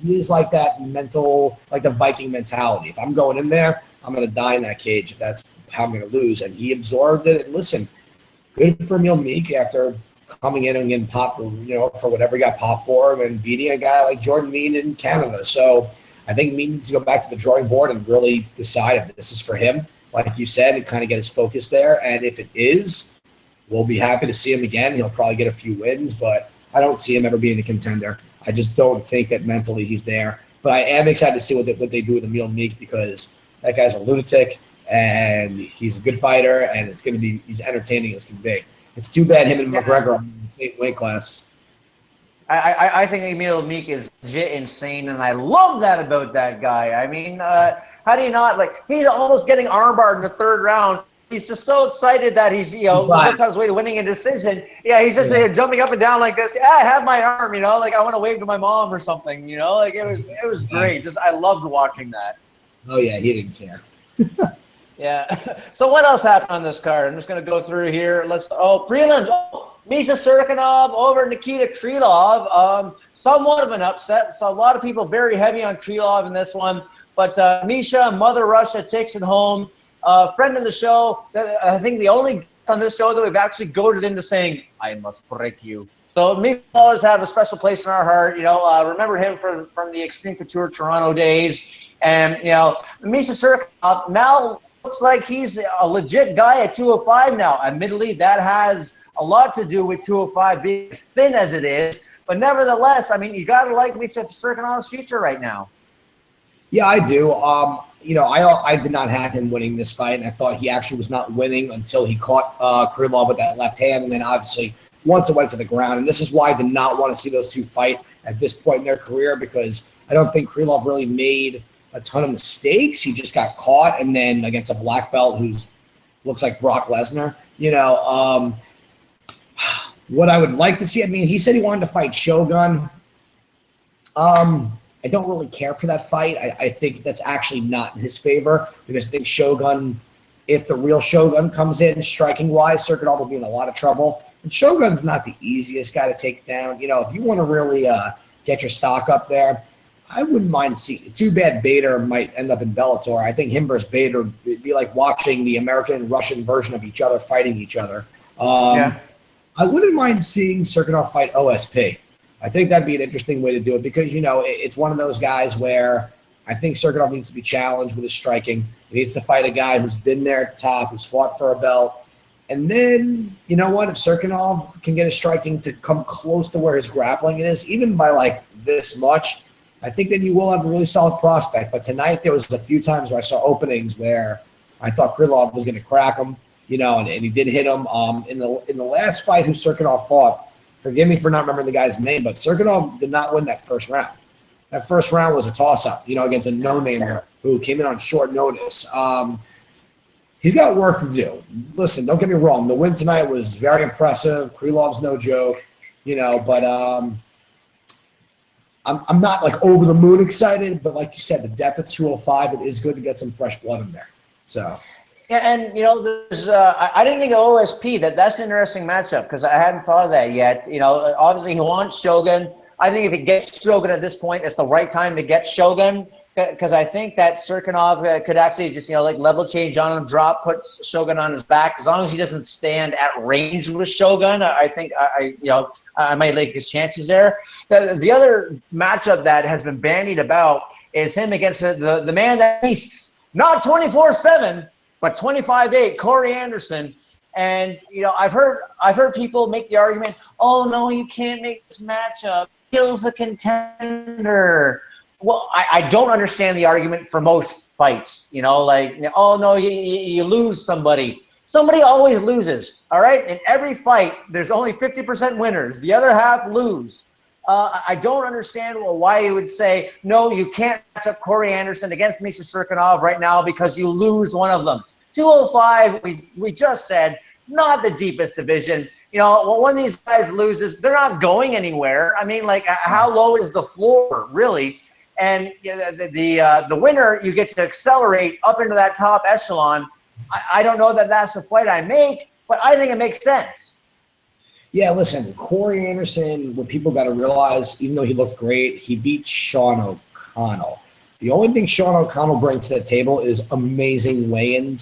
is like that mental, like the Viking mentality. If I'm going in there, I'm going to die in that cage if that's how I'm going to lose. And he absorbed it. And listen, good for Emil Meek after coming in and getting popped, for whatever he got popped for, and beating a guy like Jordan Mean in Canada. So I think Mean needs to go back to the drawing board and really decide if this is for him, like you said, and kind of get his focus there. And if it is, we'll be happy to see him again. He'll probably get a few wins, but I don't see him ever being a contender. I just don't think that mentally he's there. But I am excited to see what they do with Emil Meek, because that guy's a lunatic, and he's a good fighter, and he's entertaining as can be. It's too bad him and McGregor are in the same weight class. I think Emil Meek is legit insane, and I love that about that guy. I mean, how do you not, he's almost getting armbarred in the third round. He's just so excited that he's, looks on his way to winning a decision. Yeah, he's just jumping up and down like this. Yeah, I have my arm, I want to wave to my mom or something, it was great. Just, I loved watching that. Oh, yeah, he didn't care. Yeah. So what else happened on this card? I'm just going to go through here. Prelims. Misha Serkinov over Nikita Krylov. Somewhat of an upset. So a lot of people very heavy on Krylov in this one. But Misha, Mother Russia, takes it home. Friend of the show, I think the only on this show that we've actually goaded into saying, I must break you. So Misha will always have a special place in our heart. Remember him from the Extreme Couture Toronto days. And, Misha Serkinov now looks like he's a legit guy at 205 now. Admittedly, that has a lot to do with 205 being as thin as it is. But nevertheless, I mean, you got to like Misha Serkinov's future right now. Yeah, I do. I did not have him winning this fight, and I thought he actually was not winning until he caught Krylov with that left hand, and then obviously once it went to the ground. And this is why I did not want to see those two fight at this point in their career, because I don't think Krylov really made a ton of mistakes. He just got caught, and then against a black belt who looks like Brock Lesnar, what I would like to see, I mean, he said he wanted to fight Shogun. I don't really care for that fight. I think that's actually not in his favor, because I think Shogun, if the real Shogun comes in striking-wise, Serkinov will be in a lot of trouble. And Shogun's not the easiest guy to take down. If you want to really get your stock up there, I wouldn't mind seeing. Too bad Bader might end up in Bellator. I think him versus Bader would be like watching the American and Russian version of each other fighting each other. I wouldn't mind seeing Serkinov fight OSP. I think that'd be an interesting way to do it, because, it's one of those guys where I think Serkinov needs to be challenged with his striking. He needs to fight a guy who's been there at the top, who's fought for a belt. And then, you know what, if Serkinov can get his striking to come close to where his grappling is, even by this much, I think that you will have a really solid prospect. But tonight there was a few times where I saw openings where I thought Krylov was going to crack him, and he did hit him. In the last fight who Serkinov fought, forgive me for not remembering the guy's name, but Serkinov did not win that first round. That first round was a toss-up, against a no-namer who came in on short notice. He's got work to do. Listen, don't get me wrong. The win tonight was very impressive. Krylov's no joke, but I'm not over the moon excited, but like you said, the depth of 205, it is good to get some fresh blood in there. So. Yeah, and there's I didn't think of OSP. That's an interesting matchup, because I hadn't thought of that yet. Obviously he wants Shogun. I think if he gets Shogun at this point, it's the right time to get Shogun, because I think that Serkinov could actually just level change on him, put Shogun on his back. As long as he doesn't stand at range with Shogun, I think I might like his chances there. The other matchup that has been bandied about is him against the man that beasts, not 24/7. But 25-8, Corey Anderson. And I've heard people make the argument, oh no, you can't make this matchup. Kills a contender. Well, I don't understand the argument for most fights. Like, oh no, you lose somebody. Somebody always loses. All right. In every fight, there's only 50% winners. The other half lose. I don't understand why you would say, no, you can't match up Corey Anderson against Misha Cirkunov right now because you lose one of them. 205, we just said, not the deepest division. When these guys loses, they're not going anywhere. I mean, like, how low is the floor, really? And the winner, you get to accelerate up into that top echelon. I don't know that that's the fight I make, but I think it makes sense. Yeah, listen, Corey Anderson, what people got to realize, even though he looked great, he beat Sean O'Connell. The only thing Sean O'Connell brings to the table is amazing weigh-in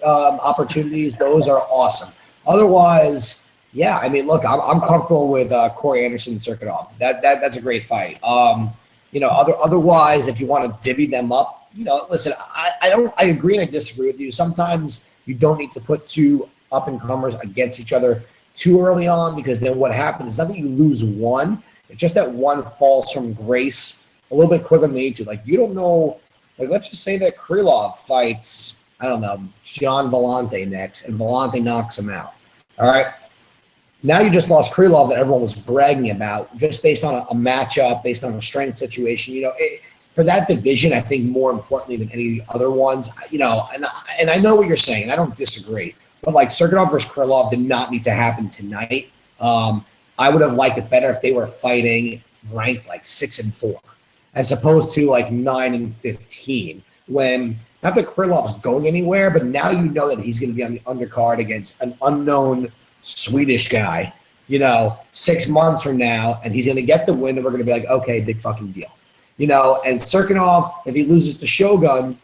opportunities. Those are awesome. Otherwise, yeah, I mean, look, I'm comfortable with Corey Anderson and Cirkunov. That's a great fight. Otherwise, if you want to divvy them up, listen, I agree and I disagree with you. Sometimes you don't need to put two up-and-comers against each other too early on, because then what happens is not that you lose one, it's just that one falls from grace a little bit quicker than they need to. Like, you don't know, like, let's just say that Krylov fights, I don't know, John Vellante next, and Vellante knocks him out. All right? Now you just lost Krylov that everyone was bragging about just based on a matchup, based on a strength situation. For that division, I think more importantly than any other ones, and I know what you're saying, and I don't disagree. But like Cirkunov versus Krylov did not need to happen tonight. I would have liked it better if they were fighting ranked like 6 and 4, as opposed to like 9 and 15. When not that Krylov's going anywhere, but now you know that he's going to be on the undercard against an unknown Swedish guy. 6 months from now, and he's going to get the win, and we're going to be like, okay, big fucking deal. And Cirkunov, if he loses to Shogun,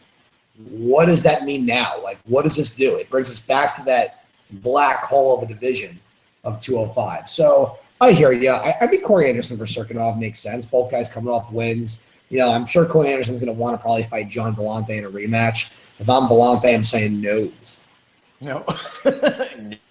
what does that mean now? Like, what does this do? It brings us back to that black hole of a division of 205. So I hear you. I think Corey Anderson for Cirkunov makes sense. Both guys coming off wins. I'm sure Corey Anderson's going to want to probably fight John Vellante in a rematch. If I'm Vellante, I'm saying no. No.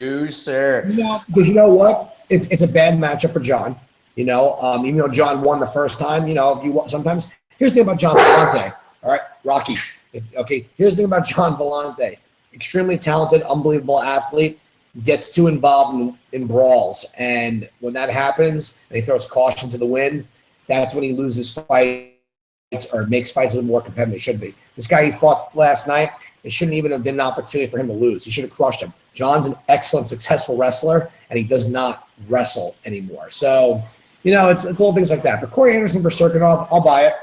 No, sir. Because you know what? It's a bad matchup for John. Even though John won the first time, if you want, sometimes. Here's the thing about John Vellante. All right, Rocky. Here's the thing about John Vellante. Extremely talented, unbelievable athlete, gets too involved in brawls. And when that happens, and he throws caution to the wind, that's when he loses fights or makes fights a little more competitive than they should be. This guy he fought last night, it shouldn't even have been an opportunity for him to lose. He should have crushed him. John's an excellent, successful wrestler, and he does not wrestle anymore. So, it's little things like that. But Corey Anderson for Cirkunov, I'll buy it.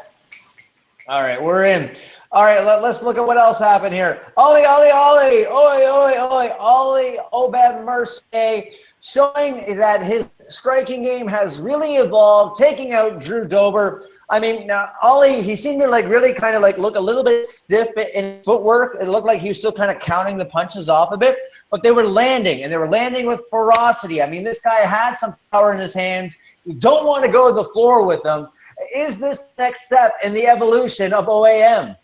All right, we're in. All right, let's look at what else happened here. Oli Obed Mercier, showing that his striking game has really evolved, taking out Drew Dober. I mean, Oli, he seemed to really kind of look a little bit stiff in footwork. It looked like he was still kind of counting the punches off a bit, but they were landing, and they were landing with ferocity. I mean, this guy had some power in his hands. You don't want to go to the floor with him. Is this next step in the evolution of OAM?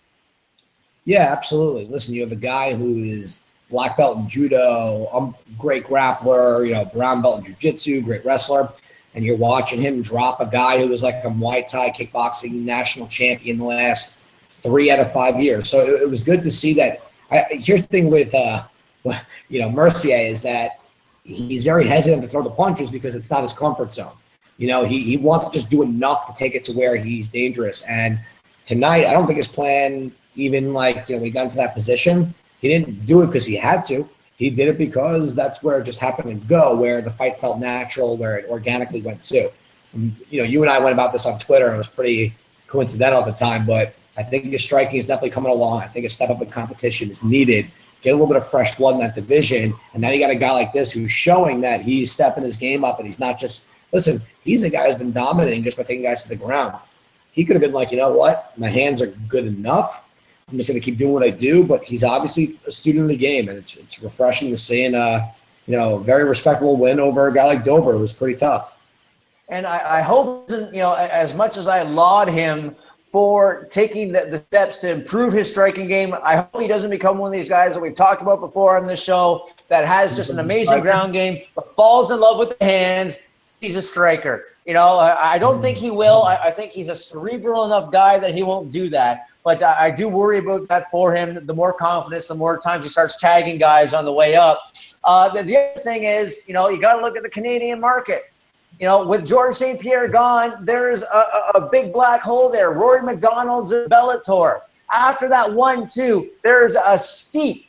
Yeah, absolutely. Listen, you have a guy who is black belt in judo, great grappler, brown belt in jiu-jitsu, great wrestler, and you're watching him drop a guy who was like a Muay Thai kickboxing national champion the last 3 out of 5 years. So it was good to see that. Here's the thing with Mercier is that he's very hesitant to throw the punches because it's not his comfort zone. He wants to just do enough to take it to where he's dangerous. And tonight, I don't think his plan, even when he got into that position, he didn't do it because he had to. He did it because that's where it just happened to go, where the fight felt natural, where it organically went to. You and I went about this on Twitter, and it was pretty coincidental at the time, but I think his striking is definitely coming along. I think a step up in competition is needed. Get a little bit of fresh blood in that division, and now you got a guy like this who's showing that he's stepping his game up, and he's not just – listen, he's a guy who's been dominating just by taking guys to the ground. He could have been like, you know what, my hands are good enough. I'm just going to keep doing what I do, but he's obviously a student of the game, and it's refreshing to see, and very respectable win over a guy like Dober, who's pretty tough. And I hope, as much as I laud him for taking the steps to improve his striking game. I hope he doesn't become one of these guys that we've talked about before on this show that has just an amazing ground game, but falls in love with the hands. He's a striker. You know, I don't think he will. I think he's a cerebral enough guy that he won't do that. But I do worry about that for him. The more confidence, the more times he starts tagging guys on the way up. The other thing is, you know, you got to look at the Canadian market. You know, with George St. Pierre gone, there's a big black hole there. Rory McDonald's in Bellator. After that 1-2, there's a steep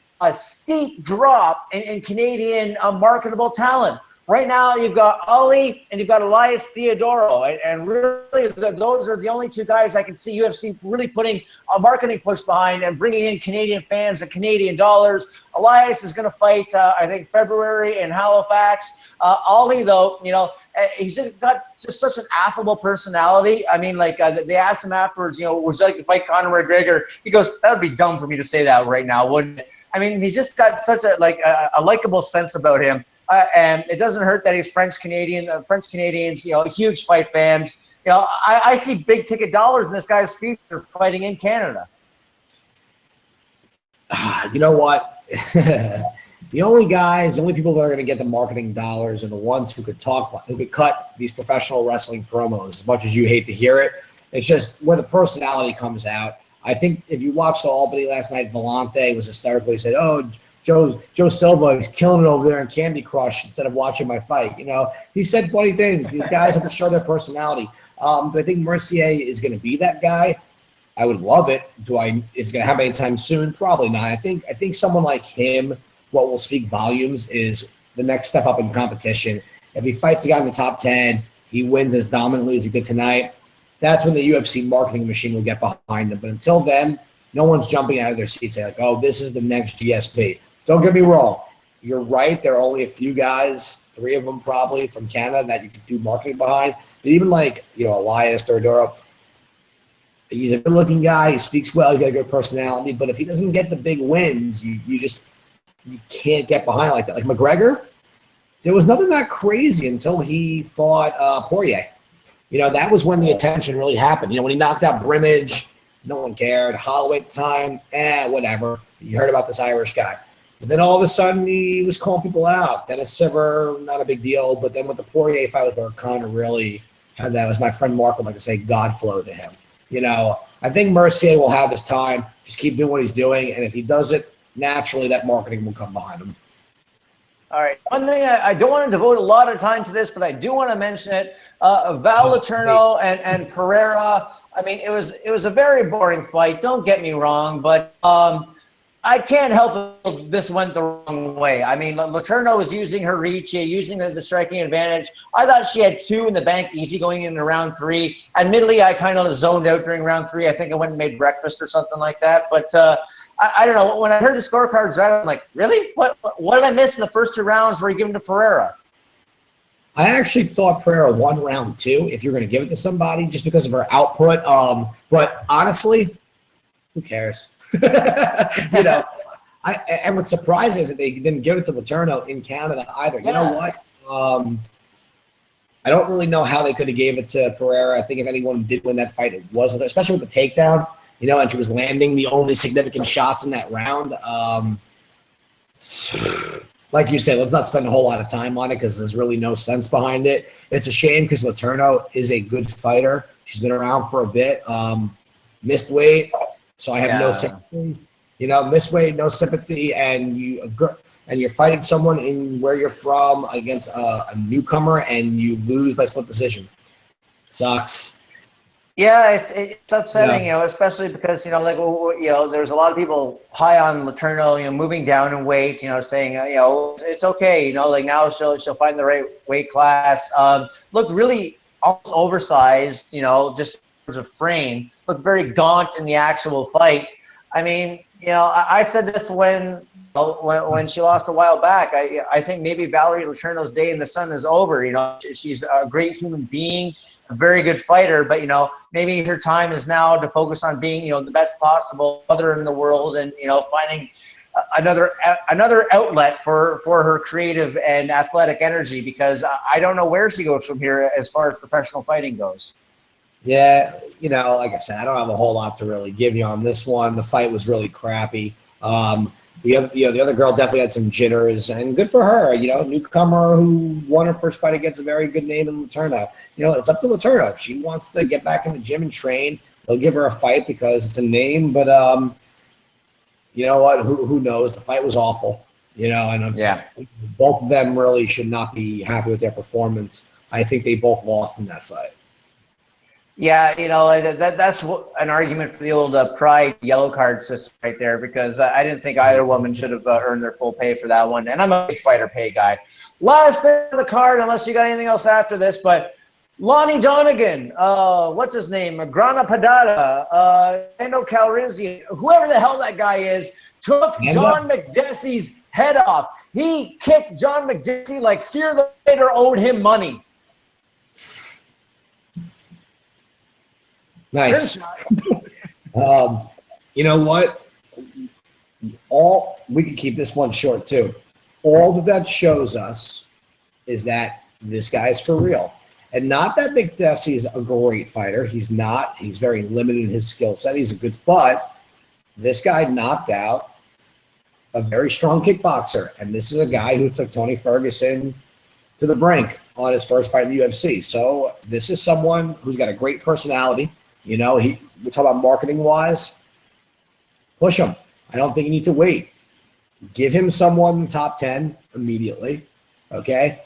drop in Canadian marketable talent. Right now, you've got Ali and you've got Elias Theodoro, and really those are the only two guys I can see UFC really putting a marketing push behind and bringing in Canadian fans and Canadian dollars. Elias is going to fight, I think, February in Halifax. Ali, though, you know, he's got just such an affable personality. I mean, like, they asked him afterwards, you know, would you like to fight Conor McGregor? He goes, that would be dumb for me to say that right now, wouldn't it? I mean, he's just got such a likable sense about him. And it doesn't hurt that he's French-Canadian. French-Canadians, you know, huge fight fans. You know, I see big-ticket dollars in this guy's future fighting in Canada. You know what? The only people that are going to get the marketing dollars are the ones who could cut these professional wrestling promos. As much as you hate to hear it, it's just where the personality comes out. I think if you watched the Albany last night, Vellante was hysterical. He said, "Oh, Joe Silva, he's killing it over there in Candy Crush instead of watching my fight." You know, he said funny things. These guys have to show their personality. But I think Mercier is going to be that guy. I would love it. Is it going to happen anytime soon? Probably not. I think someone like him, what will speak volumes is the next step up in competition. If he fights a guy in the top 10, he wins as dominantly as he did tonight. That's when the UFC marketing machine will get behind him. But until then, no one's jumping out of their seats saying, like, oh, this is the next GSP. Don't get me wrong. You're right. There are only a few guys, 3 of them probably from Canada that you could do marketing behind. But even like, you know, Elias Theodoro, he's a good-looking guy. He speaks well. He's got a good personality. But if he doesn't get the big wins, you can't get behind like that. Like McGregor, there was nothing that crazy until he fought Poirier. You know, that was when the attention really happened. You know, when he knocked out Brimage, no one cared. Holloway at the time, whatever. You heard about this Irish guy. But then all of a sudden, he was calling people out. Dennis Siver, not a big deal. But then with the Poirier fight with O'Connor, really had that. As my friend Mark would like to say, God flow to him. You know, I think Mercier will have his time. Just keep doing what he's doing. And if he does it, naturally that marketing will come behind him. All right. One thing I don't want to devote a lot of time to this, but I do want to mention it. Val Letourneau and Pereira. I mean, it was a very boring fight. Don't get me wrong, but I can't help if this went the wrong way. I mean, Letourneau was using her reach, using the striking advantage. I thought she had 2 in the bank easy going into round 3. Admittedly, I kind of zoned out during round 3. I think I went and made breakfast or something like that. But I don't know. When I heard the scorecards, I'm like, really? What did I miss in the first 2 rounds where you give them to Pereira? I actually thought Pereira won round 2 if you're going to give it to somebody just because of her output. But honestly, who cares? You know, and what surprises is that they didn't give it to Letourneau in Canada either. You know what? I don't really know how they could have gave it to Pereira. I think if anyone did win that fight, it wasn't, especially with the takedown. You know, and she was landing the only significant shots in that round. Like you said, let's not spend a whole lot of time on it because there's really no sense behind it. It's a shame because Letourneau is a good fighter. She's been around for a bit. Missed weight, so I have no sympathy. You know, missed weight, no sympathy, and you're fighting someone in where you're from against a newcomer, and you lose by split decision. Sucks. Yeah, it's upsetting, you know, especially because, you know, like, you know, there's a lot of people high on Letourneau, you know, moving down in weight, you know, saying, you know, it's okay, you know, like now she'll find the right weight class. Look really almost oversized, you know, just as a frame. Look very gaunt in the actual fight. I mean, you know, I said this when she lost a while back. I think maybe Valerie Letourneau's day in the sun is over. You know, she's a great human being, a very good fighter, but, you know, maybe her time is now to focus on being, you know, the best possible mother in the world and, you know, finding another outlet for her creative and athletic energy, because I don't know where she goes from here as far as professional fighting goes. Yeah, like I said, I don't have a whole lot to really give you on this one. The fight was really crappy. The other girl definitely had some jitters, and good for her. Newcomer who won her first fight against a very good name in Laterna. It's up to Laterna. If she wants to get back in the gym and train, they'll give her a fight because it's a name. But you know what? Who knows? The fight was awful. And Yeah. both of them really should not be happy with their performance. I think they both lost in that fight. Yeah, that's an argument for the old pride yellow card system right there, because I didn't think either woman should have earned their full pay for that one. And I'm a big fighter pay guy. Last thing on the card, unless you got anything else after this, but Lonnie Donegan, what's his name? Grana Padada, Endo Calrissian, whoever the hell that guy is, took John McDessie's head off. He kicked John McDessie like Fear the Fader owed him money. Nice. You know what? We can keep this one short too. All that shows us is that this guy's for real. And not that McDessie is a great fighter. He's not. He's very limited in his skill set. He's a good, but this guy knocked out a very strong kickboxer. And this is a guy who took Tony Ferguson to the brink on his first fight in the UFC. So this is someone who's got a great personality. We're talking about marketing-wise. Push him. I don't think you need to wait. Give him someone in the top 10 immediately, okay?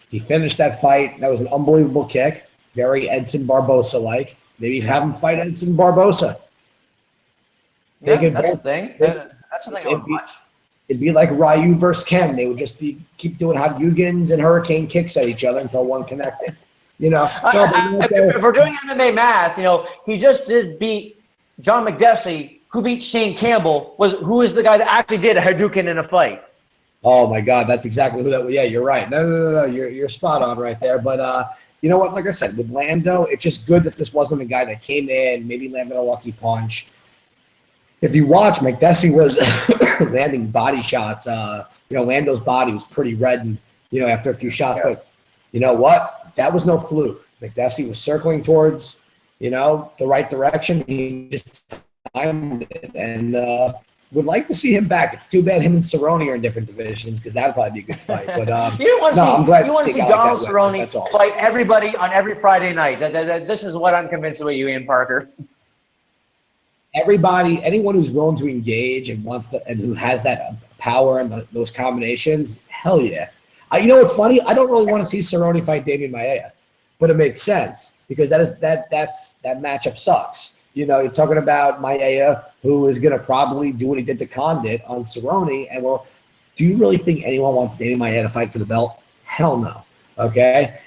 He finished that fight. That was an unbelievable kick, very Edson Barbosa-like. Maybe have him fight Edson Barbosa. Yeah, that's the thing. That's the thing I would watch. It'd be like Ryu versus Ken. They would just keep doing Haryugens and hurricane kicks at each other until one connected. If we're doing MMA math, he just did beat John McDessie, who beat Shane Campbell, who is the guy that actually did a Hadouken in a fight. Oh my God, that's exactly who that was. Yeah, you're right. No, you're spot on right there. But you know what? Like I said, with Lando, it's just good that this wasn't a guy that came in, maybe landed a lucky punch. If you watch, McDessie was landing body shots. Lando's body was pretty reddened, after a few shots. Yeah. But you know what? That was no fluke. McDessie was circling towards, the right direction. He just timed it, and would like to see him back. It's too bad him and Cerrone are in different divisions, because that'd probably be a good fight. But I'm glad to see Donald Cerrone fight everybody on every Friday night. This is what I'm convinced about you, Ian Parker. Everybody, anyone who's willing to engage and wants to, and who has that power and those combinations, hell yeah. What's funny? I don't really want to see Cerrone fight Damian Maia, but it makes sense because that matchup sucks. You're talking about Maia, who is going to probably do what he did to Condit on Cerrone, and do you really think anyone wants Damian Maia to fight for the belt? Hell no. Okay.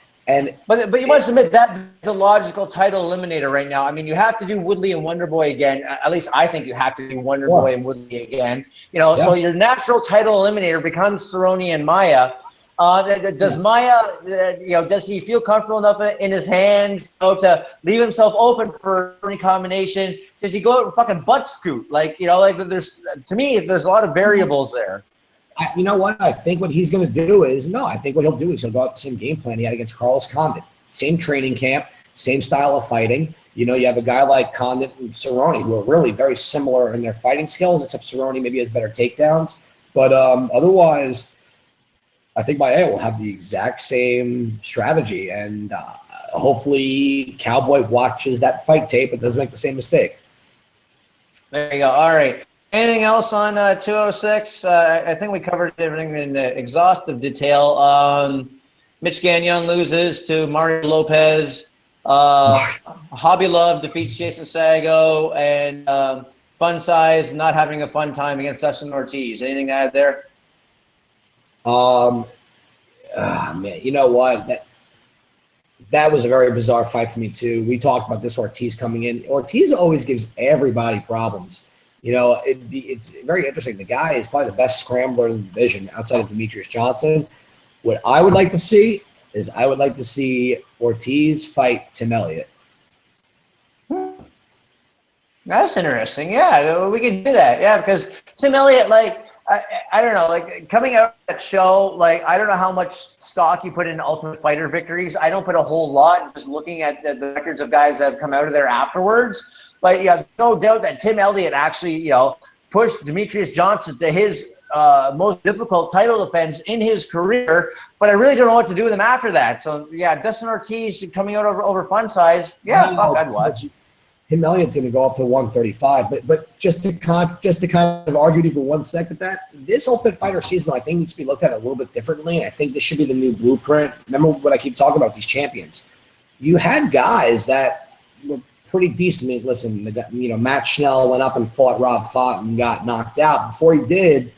But you must admit that the logical title eliminator right now. I mean, you have to do Woodley and Wonderboy again. At least I think you have to do Wonderboy and Woodley again. So your natural title eliminator becomes Cerrone and Maia. Does Maia, does he feel comfortable enough in his hands to leave himself open for any combination? Does he go out and fucking butt scoot? There's a lot of variables there. You know what? I think what he's going to do is, I think what he'll do is he'll go out the same game plan he had against Carlos Condit. Same training camp, same style of fighting. You have a guy like Condit and Cerrone who are really very similar in their fighting skills, except Cerrone maybe has better takedowns. But otherwise, I think Maia will have the exact same strategy, and hopefully Cowboy watches that fight tape and doesn't make the same mistake. There you go. All right. Anything else on 206? I think we covered everything in exhaustive detail. Mitch Gagnon loses to Mario Lopez. Hobby Love defeats Jason Sago, and Fun Size not having a fun time against Dustin Ortiz. Anything to add there? Man, you know what? That was a very bizarre fight for me too. We talked about this Ortiz coming in. Ortiz always gives everybody problems. It's very interesting. The guy is probably the best scrambler in the division outside of Demetrius Johnson. What I would like to see is Ortiz fight Tim Elliott. That's interesting. Yeah, we could do that. Yeah, because Tim Elliott, I don't know, like coming out of that show, like I don't know how much stock you put in Ultimate Fighter victories. I don't put a whole lot, just looking at the records of guys that have come out of there afterwards. But yeah, no doubt that Tim Elliott actually, pushed Demetrius Johnson to his most difficult title defense in his career. But I really don't know what to do with him after that. So yeah, Dustin Ortiz coming out over fun size. Yeah, fuck, I'd watch. Tim Elliott's going to go up to 135, but just to kind of argue with you for 1 second, that this Ultimate Fighter season, I think, needs to be looked at a little bit differently. I think this should be the new blueprint. Remember what I keep talking about, these champions. You had guys that were pretty decent. I mean, listen, Matt Schnell went up and fought Rob Font and got knocked out. Before he did,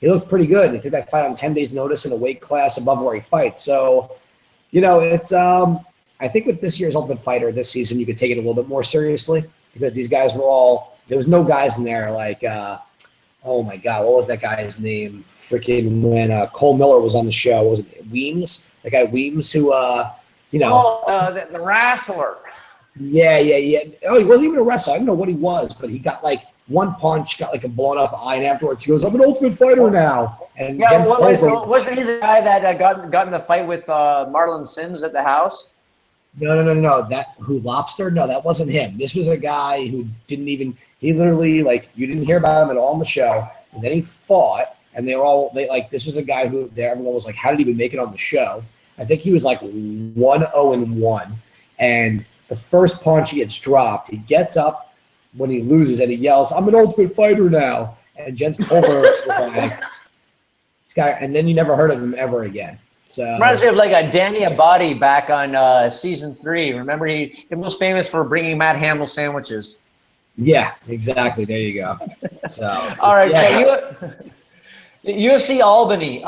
he looked pretty good. He took that fight on 10 days' notice in a weight class above where he fights. So, it's I think with this year's Ultimate Fighter this season, you could take it a little bit more seriously because these guys were there was no guys in there like, oh my God, what was that guy's name? Freaking when Cole Miller was on the show, what was it Weems? That guy Weems who, the wrestler. Yeah. Oh, he wasn't even a wrestler. I don't know what he was, but he got like one punch, got like a blown up eye, and afterwards he goes, "I'm an Ultimate Fighter now." And yeah, wasn't he the guy that got in the fight with Marlon Sims at the house? No. That who Lobster? No, that wasn't him. This was a guy who he literally, like, you didn't hear about him at all on the show. And then he fought, and this was a guy who everyone was like, how did he even make it on the show? I think he was like 1-0-1. And the first punch he gets dropped, he gets up when he loses and he yells, "I'm an Ultimate Fighter now." And Jens Pulver was like, this guy, and then you never heard of him ever again. So reminds me of like a Danny Abadi back on season 3. Remember, he was famous for bringing Matt Hamill sandwiches. Yeah, exactly. There you go. So all right, yeah. So UFC Albany.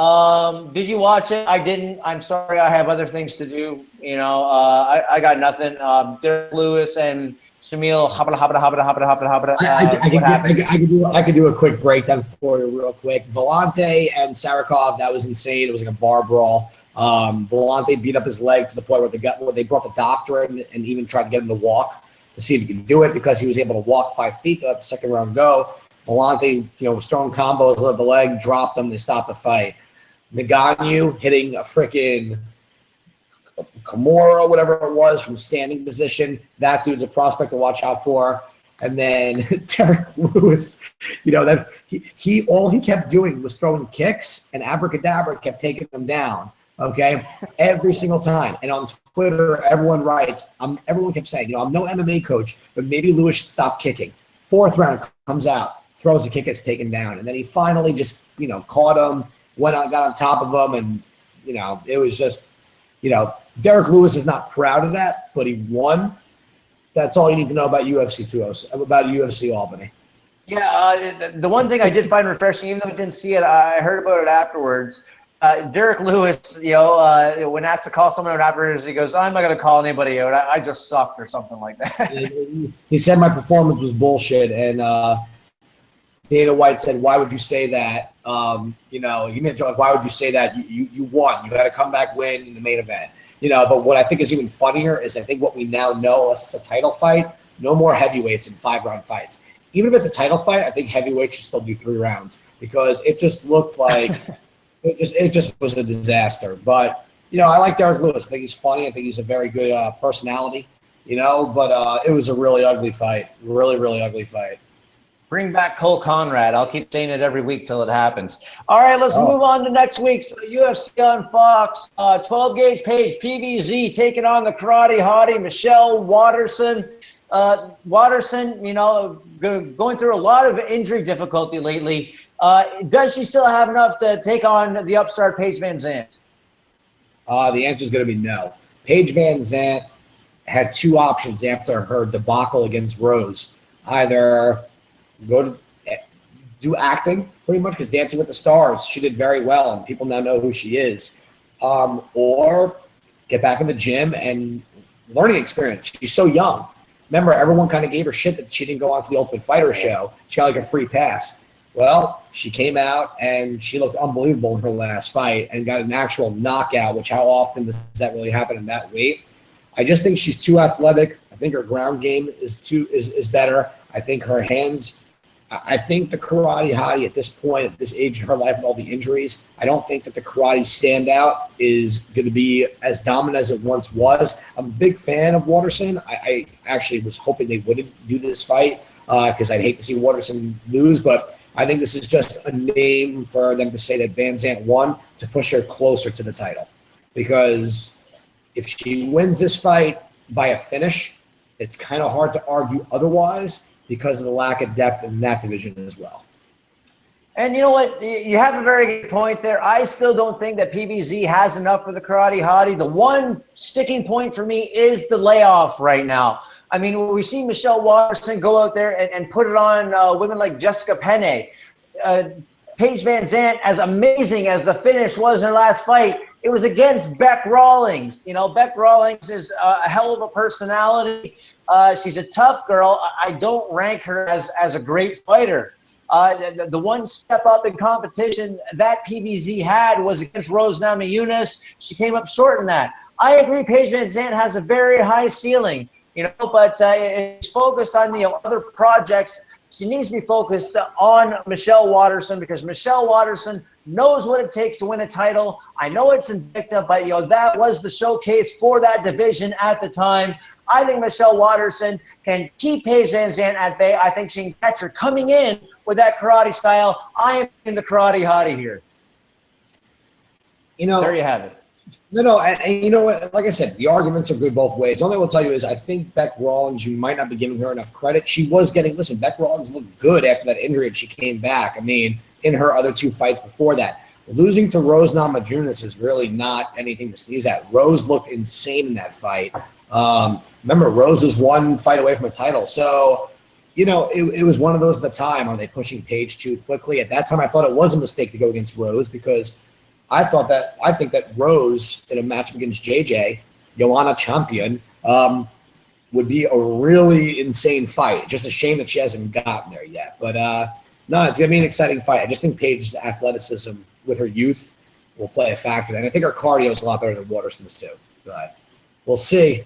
Did you watch it? I didn't. I'm sorry. I have other things to do. I got nothing. Derek Lewis and Shamil. I could do a quick breakdown for you real quick. Volante and Sarakov, that was insane. It was like a bar brawl. Volante beat up his leg to the point where they brought the doctor in and even tried to get him to walk to see if he could do it because he was able to walk 5 feet. They let the second round go. Volante, was throwing combos, let the leg, dropped them. They stopped the fight. Ngannou hitting a freaking Kimura, whatever it was, from standing position. That dude's a prospect to watch out for. And then Derek Lewis, that all he kept doing was throwing kicks, and Abracadabra kept taking him down. Okay, every single time. And on Twitter, everyone writes, everyone kept saying, I'm no MMA coach, but maybe Lewis should stop kicking. 4th round comes out, throws a kick, gets taken down, and then he finally just caught him, got on top of him, and it was just Derek Lewis is not proud of that, but he won. That's all you need to know about UFC Albany. Yeah, the one thing I did find refreshing, even though I didn't see it, I heard about it afterwards. Derek Lewis, when asked to call someone out afterwards, he goes, "I'm not going to call anybody out. I just sucked," or something like that. He said my performance was bullshit, and Dana White said, "Why would you say that?" He made a joke like, "Why would you say that? You won. You had a comeback win in the main event." But what I think is even funnier is I think what we now know, unless it's a title fight, no more heavyweights in 5-round fights. Even if it's a title fight, I think heavyweights should still do 3 rounds because it just looked like it just was a disaster. But I like Derek Lewis. I think he's funny. I think he's a very good personality. But it was a really ugly fight. Really, really ugly fight. Bring back Cole Conrad. I'll keep saying it every week till it happens. All right, let's move on to next week. So UFC on Fox, 12-gauge Page, PVZ taking on the Karate Hottie, Michelle Watterson. Watterson, going through a lot of injury difficulty lately. Does she still have enough to take on the upstart Paige Van Zandt? The answer is going to be no. Paige Van Zandt had 2 options after her debacle against Rose. Either go to do acting, pretty much, because Dancing with the Stars, she did very well, and people now know who she is. Or get back in the gym and learning experience. She's so young. Remember, everyone kind of gave her shit that she didn't go on to the Ultimate Fighter show. She got like a free pass. Well, she came out, and she looked unbelievable in her last fight and got an actual knockout, which how often does that really happen in that weight? I just think she's too athletic. I think her ground game is better. I think her hands I think the karate hottie at this point, at this age in her life with all the injuries, I don't think that the karate standout is going to be as dominant as it once was. I'm a big fan of Waterson. I actually was hoping they wouldn't do this fight because I'd hate to see Waterson lose, but I think this is just a name for them to say that Van Zandt won to push her closer to the title. Because if she wins this fight by a finish, it's kind of hard to argue otherwise because of the lack of depth in that division as well. And you know what? You have a very good point there. I still don't think that PBZ has enough for the karate hottie. The one sticking point for me is the layoff right now. I mean, we see Michelle Waterson go out there and put it on women like Jessica Penne. Paige Van Zandt, as amazing as the finish was in her last fight, it was against Beck Rawlings. You know, Beck Rawlings is a hell of a personality. She's a tough girl. I don't rank her as a great fighter. The one step up in competition that PBZ had was against Rose Namajunas. She came up short in that. I agree Paige Van Zandt has a very high ceiling, you know, but it's focused on the other projects. She needs to be focused on Michelle Waterson because Michelle Waterson knows what it takes to win a title. I know it's Invicta, but you know that was the showcase for that division at the time. I think Michelle Waterson can keep Paige Van Zandt at bay. I think she can catch her coming in with that karate style. I am in the karate hottie here. You know, there you have it. No, and you know what? Like I said, the arguments are good both ways. The only thing I will tell you is I think Beck Rawlings, you might not be giving her enough credit. She was getting, listen, Beck Rawlings looked good after that injury and she came back. I mean, in her other two fights before that. Losing to Rose Namajunas is really not anything to sneeze at. Rose looked insane in that fight. Remember, Rose is one fight away from a title. So, you know, it was one of those at the time. Are they pushing Paige too quickly? At that time, I thought it was a mistake to go against Rose because I think that Rose in a match against JJ, Joanna Champion, would be a really insane fight. Just a shame that she hasn't gotten there yet. But no, it's going to be an exciting fight. I just think Paige's athleticism with her youth will play a factor. And I think her cardio is a lot better than Waterson's too. But we'll see.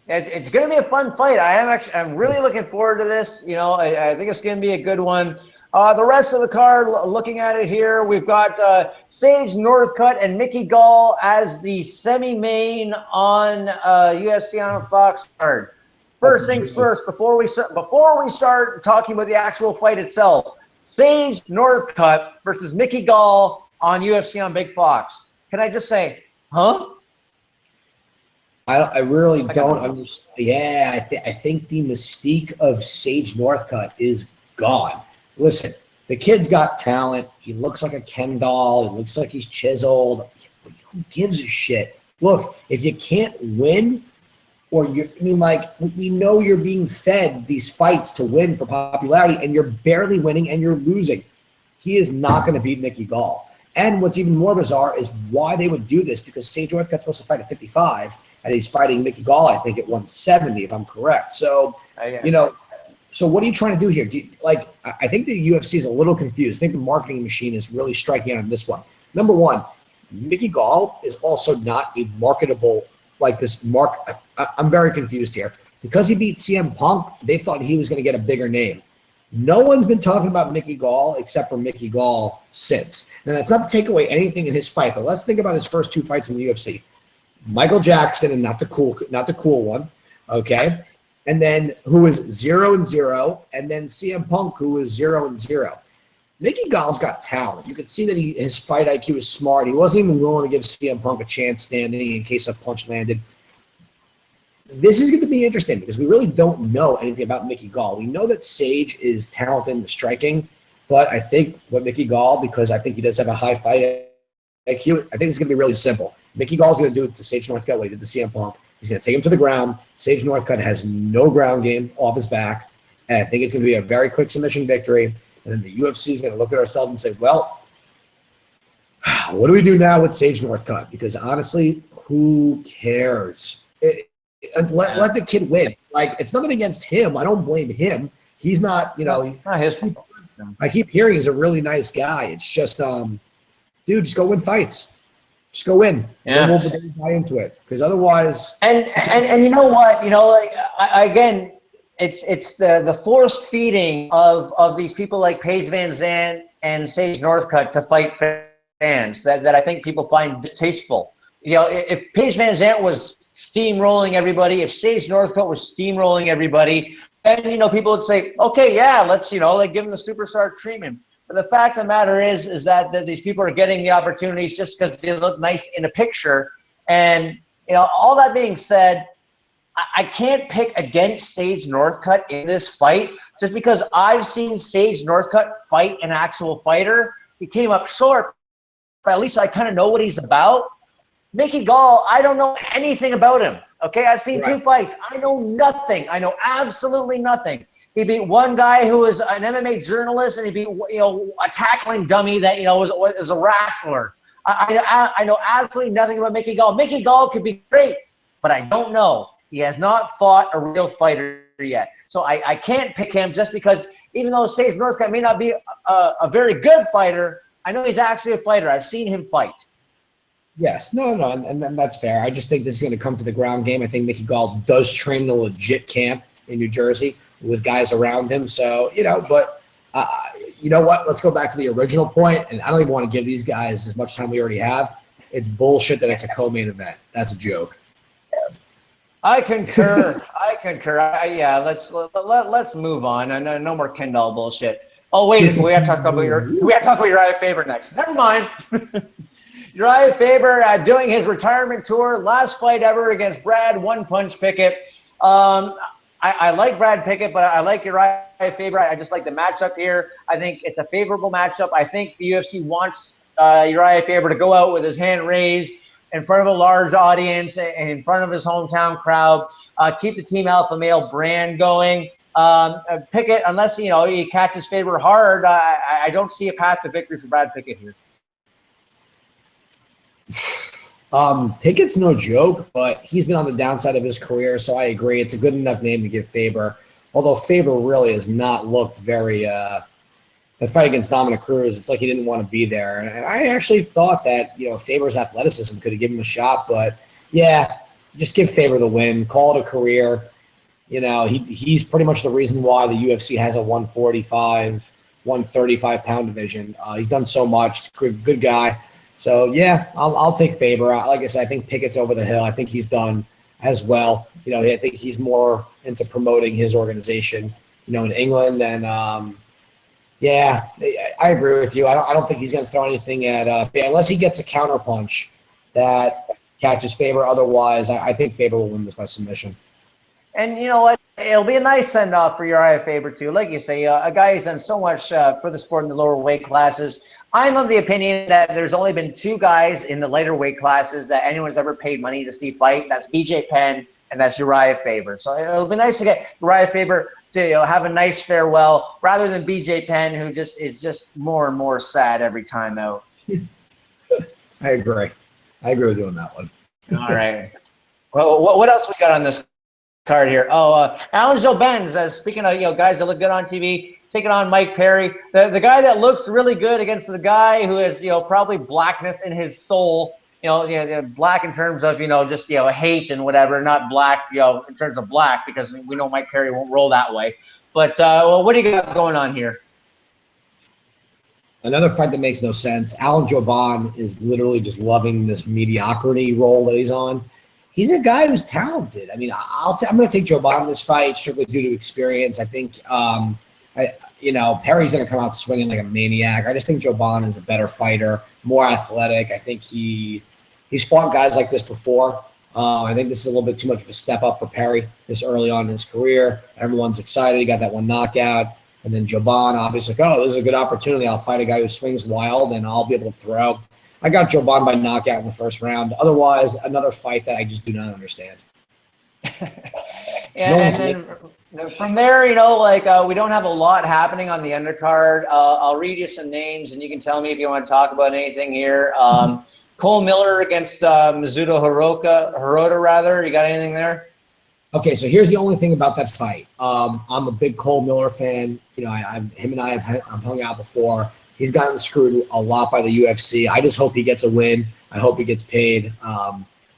It's going to be a fun fight. I'm really looking forward to this. You know, I think it's going to be a good one. The rest of the card, looking at it here, we've got Sage Northcutt and Mickey Gall as the semi-main on UFC on Fox card. First things first, before we start talking about the actual fight itself, Sage Northcutt versus Mickey Gall on UFC on Big Fox. Can I just say, huh? I really don't understand. Yeah, I think the mystique of Sage Northcutt is gone. Listen, the kid's got talent. He looks like a Ken doll. He looks like he's chiseled. Who gives a shit? Look, if you can't win, we know you're being fed these fights to win for popularity, and you're barely winning and you're losing. He is not going to beat Mickey Gall. And what's even more bizarre is why they would do this, because Sage Northcutt's supposed to fight at 55, and he's fighting Mickey Gall, I think, at 170, if I'm correct. So, So what are you trying to do here? I think the UFC is a little confused. I think the marketing machine is really striking out on this one. Number one, Mickey Gall is also not a marketable like this. I'm very confused here. Because he beat CM Punk, they thought he was going to get a bigger name. No one's been talking about Mickey Gall except for Mickey Gall since. Now, that's not to take away anything in his fight, but let's think about his first two fights in the UFC. Michael Jackson, and not the cool one, okay? And then who was 0-0, and then CM Punk, who was 0-0. Mickey Gall's got talent. You could see that his fight IQ is smart. He wasn't even willing to give CM Punk a chance standing in case a punch landed. This is going to be interesting because we really don't know anything about Mickey Gall. We know that Sage is talented in the striking, but I think what Mickey Gall, because I think he does have a high fight IQ, I think it's going to be really simple. Mickey Gall's going to do it to Sage Northcutt what he did to CM Punk. He's going to take him to the ground. Sage Northcutt has no ground game off his back, and I think it's going to be a very quick submission victory. And then the UFC is going to look at ourselves and say, well, what do we do now with Sage Northcutt? Because honestly, who cares? Let the kid win. Like, it's nothing against him. I don't blame him. He's not, not his fault. I keep hearing he's a really nice guy. It's just, dude, just go win fights. Just go in. Yeah. Then we'll buy into it. Because otherwise. And you know what? Again, it's the forced feeding of these people like Paige Van Zandt and Sage Northcutt to fight fans that I think people find distasteful. You know, if Paige Van Zandt was steamrolling everybody, if Sage Northcutt was steamrolling everybody, then, you know, people would say, okay, yeah, let's, you know, like give them the superstar treatment. But the fact of the matter is that these people are getting the opportunities just because they look nice in a picture. And, you know, all that being said, I can't pick against Sage Northcutt in this fight just because I've seen Sage Northcutt fight an actual fighter. He came up short, but at least I kind of know what he's about. Mickey Gall, I don't know anything about him. Okay, I've seen two fights. I know nothing. I know absolutely nothing. He beat one guy who was an MMA journalist, and he beat, you know, a tackling dummy that, you know, was a wrestler. I know absolutely nothing about Mickey Gall. Mickey Gall could be great, but I don't know. He has not fought a real fighter yet. So I can't pick him just because, even though Sage Northcutt may not be a very good fighter, I know he's actually a fighter. I've seen him fight. Yes, no, and that's fair. I just think this is going to come to the ground game. I think Mickey Gall does train in a legit camp in New Jersey with guys around him. So, you know, but you know what? Let's go back to the original point, and I don't even want to give these guys as much time we already have. It's bullshit that it's a co-main event. That's a joke. I concur. Yeah, let's move on. No more Kendall bullshit. Oh wait, we have to talk about Uriah Faber next. Never mind. Uriah Faber doing his retirement tour, last fight ever against Brad One Punch Pickett. I like Brad Pickett, but I like Uriah Faber. I just like the matchup here. I think it's a favorable matchup. I think the UFC wants Uriah Faber to go out with his hand raised in front of a large audience, in front of his hometown crowd, keep the Team Alpha Male brand going. Pickett, unless, you know, he catches Faber hard, I don't see a path to victory for Brad Pickett here. Pickett's no joke, but he's been on the downside of his career, so I agree. It's a good enough name to give Faber, although Faber really has not looked very the fight against Dominic Cruz, it's like he didn't want to be there. And I actually thought that, you know, Faber's athleticism could have given him a shot, but yeah, just give Faber the win, call it a career. You know, he's pretty much the reason why the UFC has a 145, 135 pound division. He's done so much. He's a good guy. So yeah, I'll take Faber. Like I said, I think Pickett's over the hill. I think he's done as well. You know, I think he's more into promoting his organization, you know, in England. And yeah, I agree with you. I don't think he's going to throw anything at unless he gets a counterpunch that catches Faber. Otherwise, I think Faber will win this by submission. And you know what? It'll be a nice send-off for Uriah Faber, too. Like you say, a guy who's done so much for the sport in the lower weight classes. I'm of the opinion that there's only been two guys in the lighter weight classes that anyone's ever paid money to see fight. That's BJ Penn and that's Uriah Faber. So it'll be nice to get Uriah Faber to, you know, have a nice farewell rather than BJ Penn, who just is just more and more sad every time out. I agree with you on that one. All right. Well, what else we got on this card here? Oh, Alan Jobenz, speaking of, you know, guys that look good on TV, taking on Mike Perry. The guy that looks really good against the guy who has, you know, probably blackness in his soul, you know, black in terms of, you know, just, you know, hate and whatever, not black, you know, in terms of black, because we know Mike Perry won't roll that way. But well, what do you got going on here? Another fight that makes no sense. Alan Joban is literally just loving this mediocrity role that he's on. He's a guy who's talented. I mean, I'm going to take Joban in this fight strictly due to experience. I think, you know, Perry's going to come out swinging like a maniac. I just think Joban is a better fighter, more athletic. I think he's fought guys like this before. I think this is a little bit too much of a step up for Perry this early on in his career. Everyone's excited. He got that one knockout. And then Joban, obviously, like, oh, this is a good opportunity. I'll fight a guy who swings wild, and I'll be able to throw. I got Joban by knockout in the first round. Otherwise, another fight that I just do not understand. And then from there, you know, like we don't have a lot happening on the undercard. I'll read you some names, and you can tell me if you want to talk about anything here. Cole Miller against Mizuto Hirota. You got anything there? Okay, so here's the only thing about that fight. I'm a big Cole Miller fan. You know, him and I have hung out before. He's gotten screwed a lot by the UFC. I just hope he gets a win. I hope he gets paid.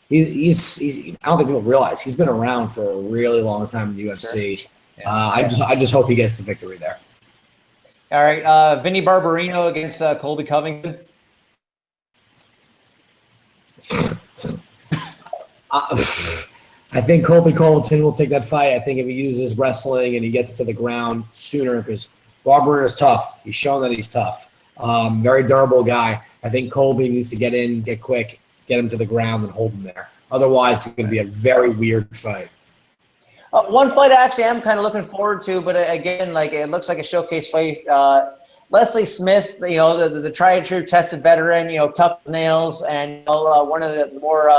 He's I don't think people realize he's been around for a really long time in the UFC. I just hope he gets the victory there. All right, Vinny Barbarino against Colby Covington. I think Colby Covington will take that fight. I think if he uses wrestling and he gets to the ground sooner, because Barbarino is tough. He's shown that he's tough. Very durable guy. I think Colby needs to get in, get quick, get him to the ground, and hold him there. Otherwise, it's going to be a very weird fight. One fight actually I'm kind of looking forward to, but again, like it looks like a showcase fight. Leslie Smith, the tried and true tested veteran, tough as nails, and one of the more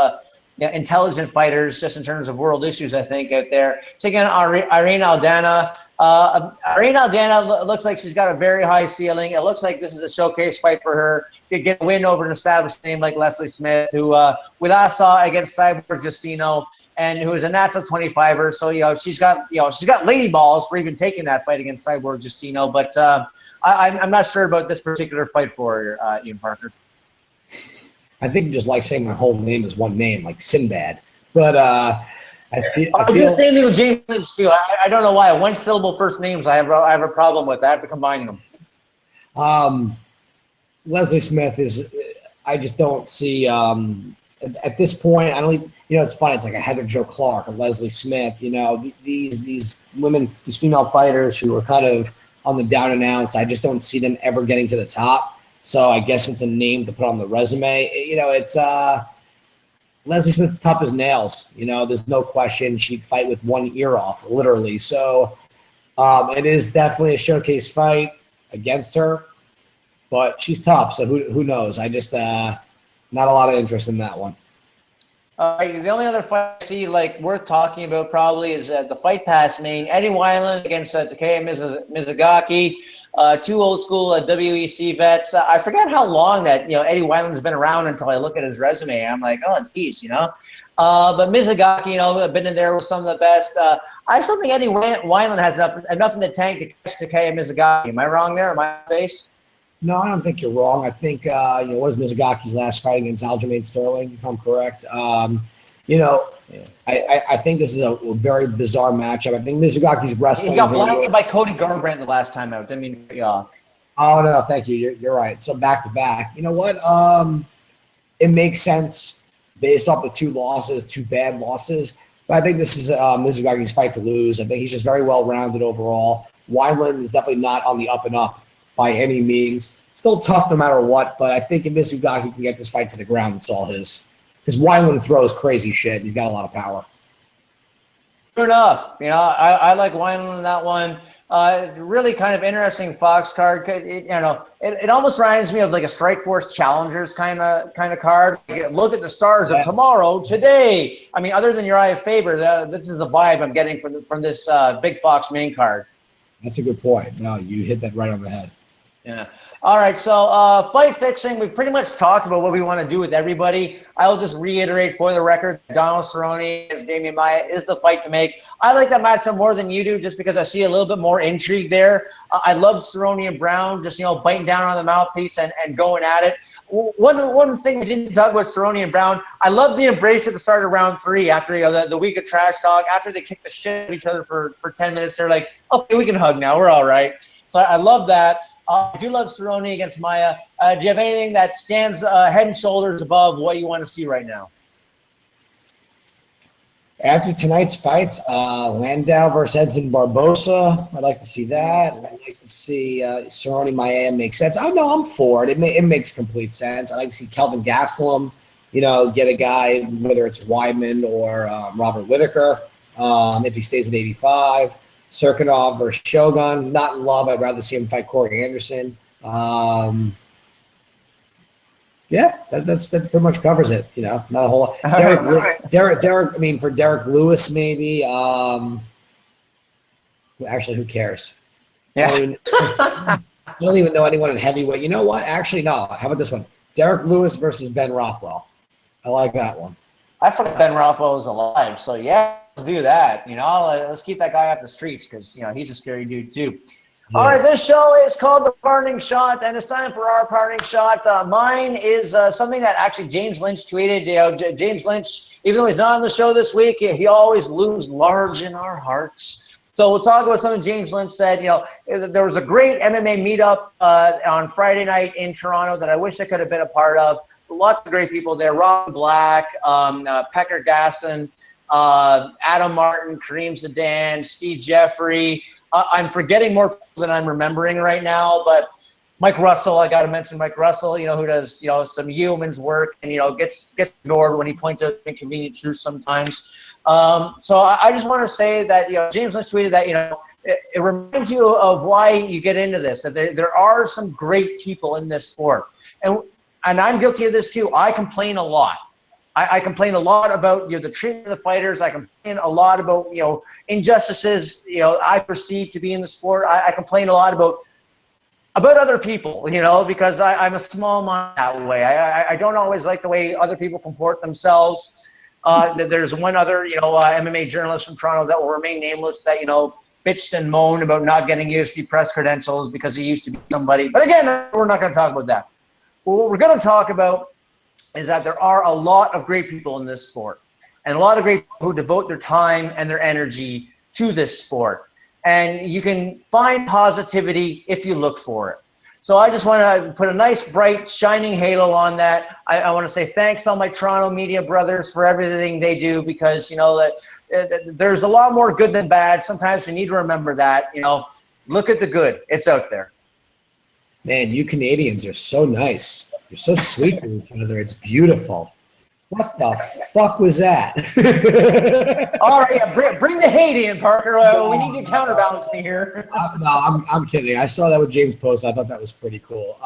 intelligent fighters just in terms of world issues, I think, out there. Taking on Irene Aldana. Irene Aldana looks like she's got a very high ceiling. It looks like this is a showcase fight for her. Could get a win over an established name like Leslie Smith, who we last saw against Cyborg Justino, and who is a natural 25er. So she's got lady balls for even taking that fight against Cyborg Justino. But I'm not sure about this particular fight for her, Ian Parker. I think you just like saying my whole name is one name, like Sinbad. But I feel the same thing with James Lynch too. I don't know why. One syllable first names I have a problem with. I have to combine them. Leslie Smith is. I just don't see. At this point, I don't even. It's funny. It's like a Heather Jo Clark, a Leslie Smith. These women, these female fighters who are kind of on the down and outs. I just don't see them ever getting to the top. So I guess it's a name to put on the resume. It's Leslie Smith's tough as nails. There's no question she'd fight with one ear off, literally. So it is definitely a showcase fight against her, but she's tough. So who knows? I just not a lot of interest in that one. The only other fight I see worth talking about probably is the Fight Pass main Eddie Wineland against Takeya Mizugaki. Two old school WEC vets. I forget how long that Eddie Wineland's been around until I look at his resume. I'm like, oh geez, But Mizugaki, been in there with some of the best. I still think Eddie Wineland has enough in the tank to catch Takeya Mizugaki. Am I wrong there? Am I off base? No, I don't think you're wrong. I think what was Mizugaki's last fight against Aljamain Sterling, if I'm correct. I think this is a very bizarre matchup. I think Mizugaki's wrestling. He got blasted by Cody Garbrandt the last time out. Didn't mean to cut you off. Oh no, thank you. You're right. So back to back. You know what? It makes sense based off the two bad losses. But I think this is Mizugaki's fight to lose. I think he's just very well rounded overall. Wineland is definitely not on the up and up by any means. Still tough no matter what. But I think if Mizugaki can get this fight to the ground, it's all his. Because Wineland throws crazy shit. He's got a lot of power. Fair enough. I like Wineland in that one. Really kind of interesting Fox card. It almost reminds me of like a Strikeforce Challengers kind of card. Look at the stars of tomorrow, today. I mean, other than Uriah Faber, this is the vibe I'm getting from this Big Fox main card. That's a good point. No, you hit that right on the head. Yeah. All right, so fight fixing, we've pretty much talked about what we want to do with everybody. I'll just reiterate for the record, Donald Cerrone against Damian Maia is the fight to make. I like that matchup more than you do just because I see a little bit more intrigue there. I love Cerrone and Brown just, biting down on the mouthpiece and going at it. One thing we didn't talk about Cerrone and Brown, I love the embrace at the start of round 3 after the week of trash talk, after they kick the shit out of each other for 10 minutes. They're like, okay, we can hug now. We're all right. So I love that. I do love Cerrone against Maia. Do you have anything that stands head and shoulders above what you want to see right now? After tonight's fights, Landau versus Edson Barbosa. I'd like to see that. I'd like to see Cerrone Maia make sense. Oh, no, I'm for it. It makes complete sense. I'd like to see Kelvin Gastelum, get a guy, whether it's Weidman or Robert Whittaker, if he stays at 85. Serkinov versus Shogun. Not in love. I'd rather see him fight Corey Anderson. Yeah, that's pretty much covers it. Not a whole lot. Derek. I mean, for Derek Lewis, maybe. Actually, who cares? Yeah. I don't even know anyone in heavyweight. You know what? Actually, no. How about this one? Derek Lewis versus Ben Rothwell. I like that one. I forgot Ben Rothwell was alive. So yeah. Let's do that. Let's keep that guy off the streets because he's a scary dude too. Yes. All right, this show is called The Parting Shot, and it's time for our parting shot. Mine is something that actually James Lynch tweeted. James Lynch, even though he's not on the show this week, he always looms large in our hearts. So we'll talk about something James Lynch said. You know, there was a great MMA meetup on Friday night in Toronto that I wish I could have been a part of. Lots of great people there. Rob Black, Pecker Gasson, Adam Martin, Kareem Zidane, Steve Jeffrey. I'm forgetting more people than I'm remembering right now, but Mike Russell, I got to mention Mike Russell, you know, who does, you know, some yeoman's work and, you know, gets ignored when he points out inconvenient truths sometimes. So I just want to say that, you know, James Lynch tweeted that, you know, it reminds you of why you get into this, that there are some great people in this sport. And I'm guilty of this too. I complain a lot. I complain a lot about, you know, the treatment of the fighters. I complain a lot about, you know, injustices, you know, I perceive to be in the sport. I complain a lot about other people, you know, because I'm a small mind that way. I don't always like the way other people comport themselves. There's one other, you know, MMA journalist from Toronto that will remain nameless that, you know, bitched and moaned about not getting UFC press credentials because he used to be somebody. But again, we're not going to talk about that. What we're going to talk about is that there are a lot of great people in this sport and a lot of great people who devote their time and their energy to this sport. And you can find positivity if you look for it. So I just want to put a nice, bright, shining halo on that. I want to say thanks to all my Toronto media brothers for everything they do, because, you know, that there's a lot more good than bad. Sometimes we need to remember that, you know, look at the good. It's out there. Man, you Canadians are so nice. You're so sweet to each other. It's beautiful. What the fuck was that? All right, yeah, bring the hate in, Parker. We need to counterbalance me here. No, I'm kidding. I saw that with James' post. I thought that was pretty cool.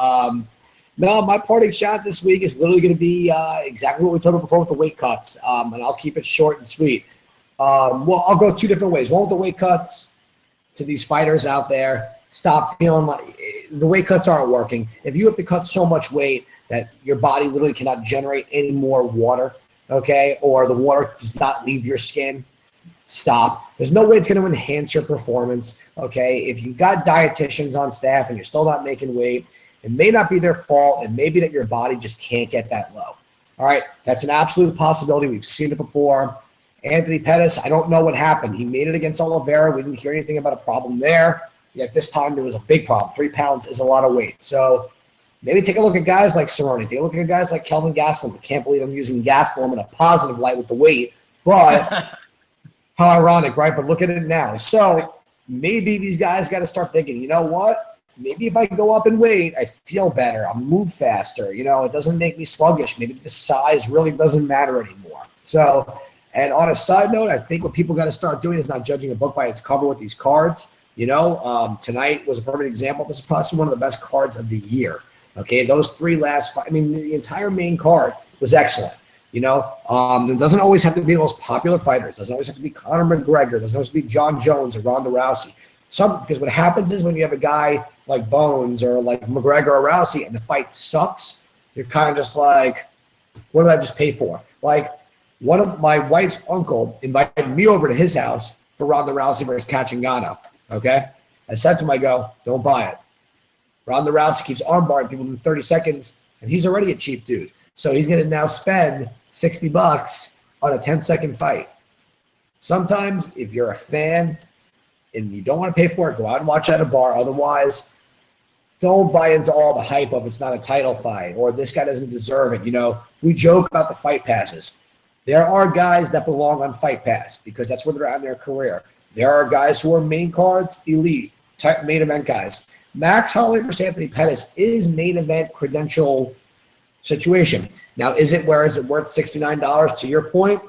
No, my parting shot this week is literally going to be exactly what we talked about before with the weight cuts, and I'll keep it short and sweet. Well, I'll go two different ways. One with the weight cuts to these fighters out there. Stop feeling like the weight cuts aren't working. If you have to cut so much weight that your body literally cannot generate any more water, okay, or the water does not leave your skin, stop. There's no way it's going to enhance your performance, okay? If you've got dietitians on staff and you're still not making weight, it may not be their fault. It may be that your body just can't get that low, all right? That's an absolute possibility. We've seen it before. Anthony Pettis, I don't know what happened. He made it against Oliveira. We didn't hear anything about a problem there. Yet this time there was a big problem. 3 pounds is a lot of weight. So maybe take a look at guys like Cerrone. Take a look at guys like Kelvin Gastelum. I can't believe I'm using Gastelum in a positive light with the weight. But how ironic, right? But look at it now. So maybe these guys got to start thinking, you know what? Maybe if I go up in weight, I feel better. I'll move faster. You know, it doesn't make me sluggish. Maybe the size really doesn't matter anymore. So, and on a side note, I think what people got to start doing is not judging a book by its cover with these cards. You know, tonight was a perfect example. This is possibly one of the best cards of the year. Okay, those 3 last fights, I mean, the entire main card was excellent. You know, it doesn't always have to be the most popular fighters. It doesn't always have to be Conor McGregor. It doesn't always have to be John Jones or Ronda Rousey. Because what happens is when you have a guy like Bones or like McGregor or Rousey and the fight sucks, you're kind of just like, what did I just pay for? Like, one of my wife's uncle invited me over to his house for Ronda Rousey versus Kachingano. Okay? I said to him, I go, don't buy it. Ronda Rousey keeps armbarring people in 30 seconds, and he's already a cheap dude. So he's going to now spend $60 on a 10-second fight. Sometimes, if you're a fan and you don't want to pay for it, go out and watch at a bar. Otherwise, don't buy into all the hype of it's not a title fight or this guy doesn't deserve it. You know, we joke about the fight passes. There are guys that belong on Fight Pass because that's where they're at in their career. There are guys who are main cards, elite, type main event guys. Max Holloway versus Anthony Pettis is main event credential situation. Now, is it worth $69 to your point?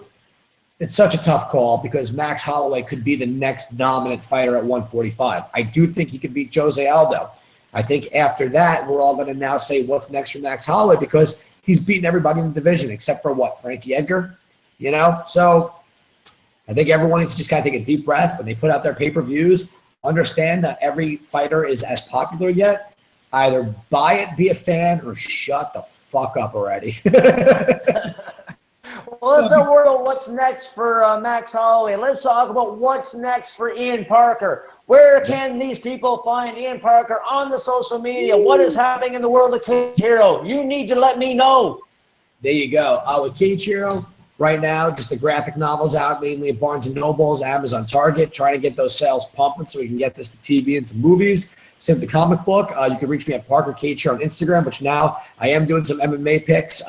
It's such a tough call because Max Holloway could be the next dominant fighter at 145. I do think he could beat Jose Aldo. I think after that, we're all going to now say what's next for Max Holloway because he's beaten everybody in the division except for what, Frankie Edgar? You know? So I think everyone needs to just kind of take a deep breath when they put out their pay-per-views. Understand not every fighter is as popular yet. Either buy it, be a fan, or shut the fuck up already. Well, let's not worry about what's next for Max Holloway. Let's talk about what's next for Ian Parker. Where can these people find Ian Parker on the social media? What is happening in the world of Cage Hero? You need to let me know. There you go. With Cage Hero, right now. Just the graphic novels out mainly at Barnes & Noble's, Amazon, Target, trying to get those sales pumping so we can get this to TV and to movies. Same with the comic book. You can reach me at Parker Cage here on Instagram, which now I am doing some MMA picks.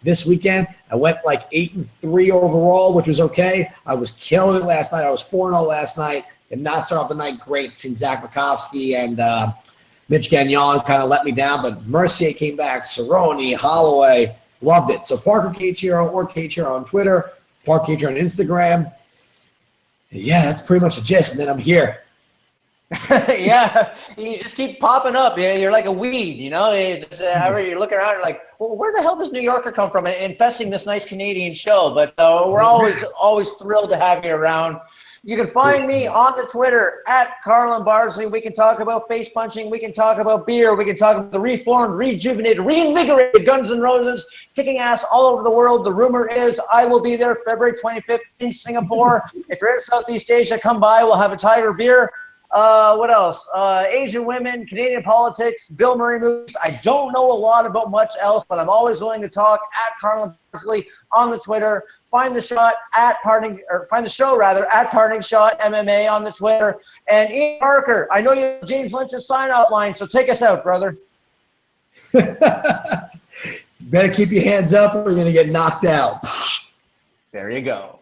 This weekend, I went like 8-3 overall, which was okay. I was killing it last night. I was 4-0 last night. Did not start off the night great between Zach Makovsky and Mitch Gagnon kind of let me down, but Mercier came back, Cerrone, Holloway, loved it. So Parker Cage Hero or Cage Hero on Twitter, Parker Cage Hero on Instagram. Yeah, that's pretty much the gist, and then I'm here. Yeah, you just keep popping up. Yeah, you're like a weed, you know. You're looking around, you're like, well, where the hell does New Yorker come from? Infesting this nice Canadian show, but we're always thrilled to have you around. You can find me on the Twitter at Carlin Bardsley. We can talk about face punching. We can talk about beer. We can talk about the reformed, rejuvenated, reinvigorated Guns N' Roses kicking ass all over the world. The rumor is I will be there February 25th in Singapore. If you're in Southeast Asia, come by. We'll have a Tiger beer. What else? Asian women, Canadian politics, Bill Murray movies. I don't know a lot about much else, but I'm always willing to talk at Carlin Bardsley on the Twitter. Find the show at Parting Shot MMA on the Twitter. And Ian Parker, I know you have James Lynch's sign-out line, so take us out, brother. Better keep your hands up or you're going to get knocked out. There you go.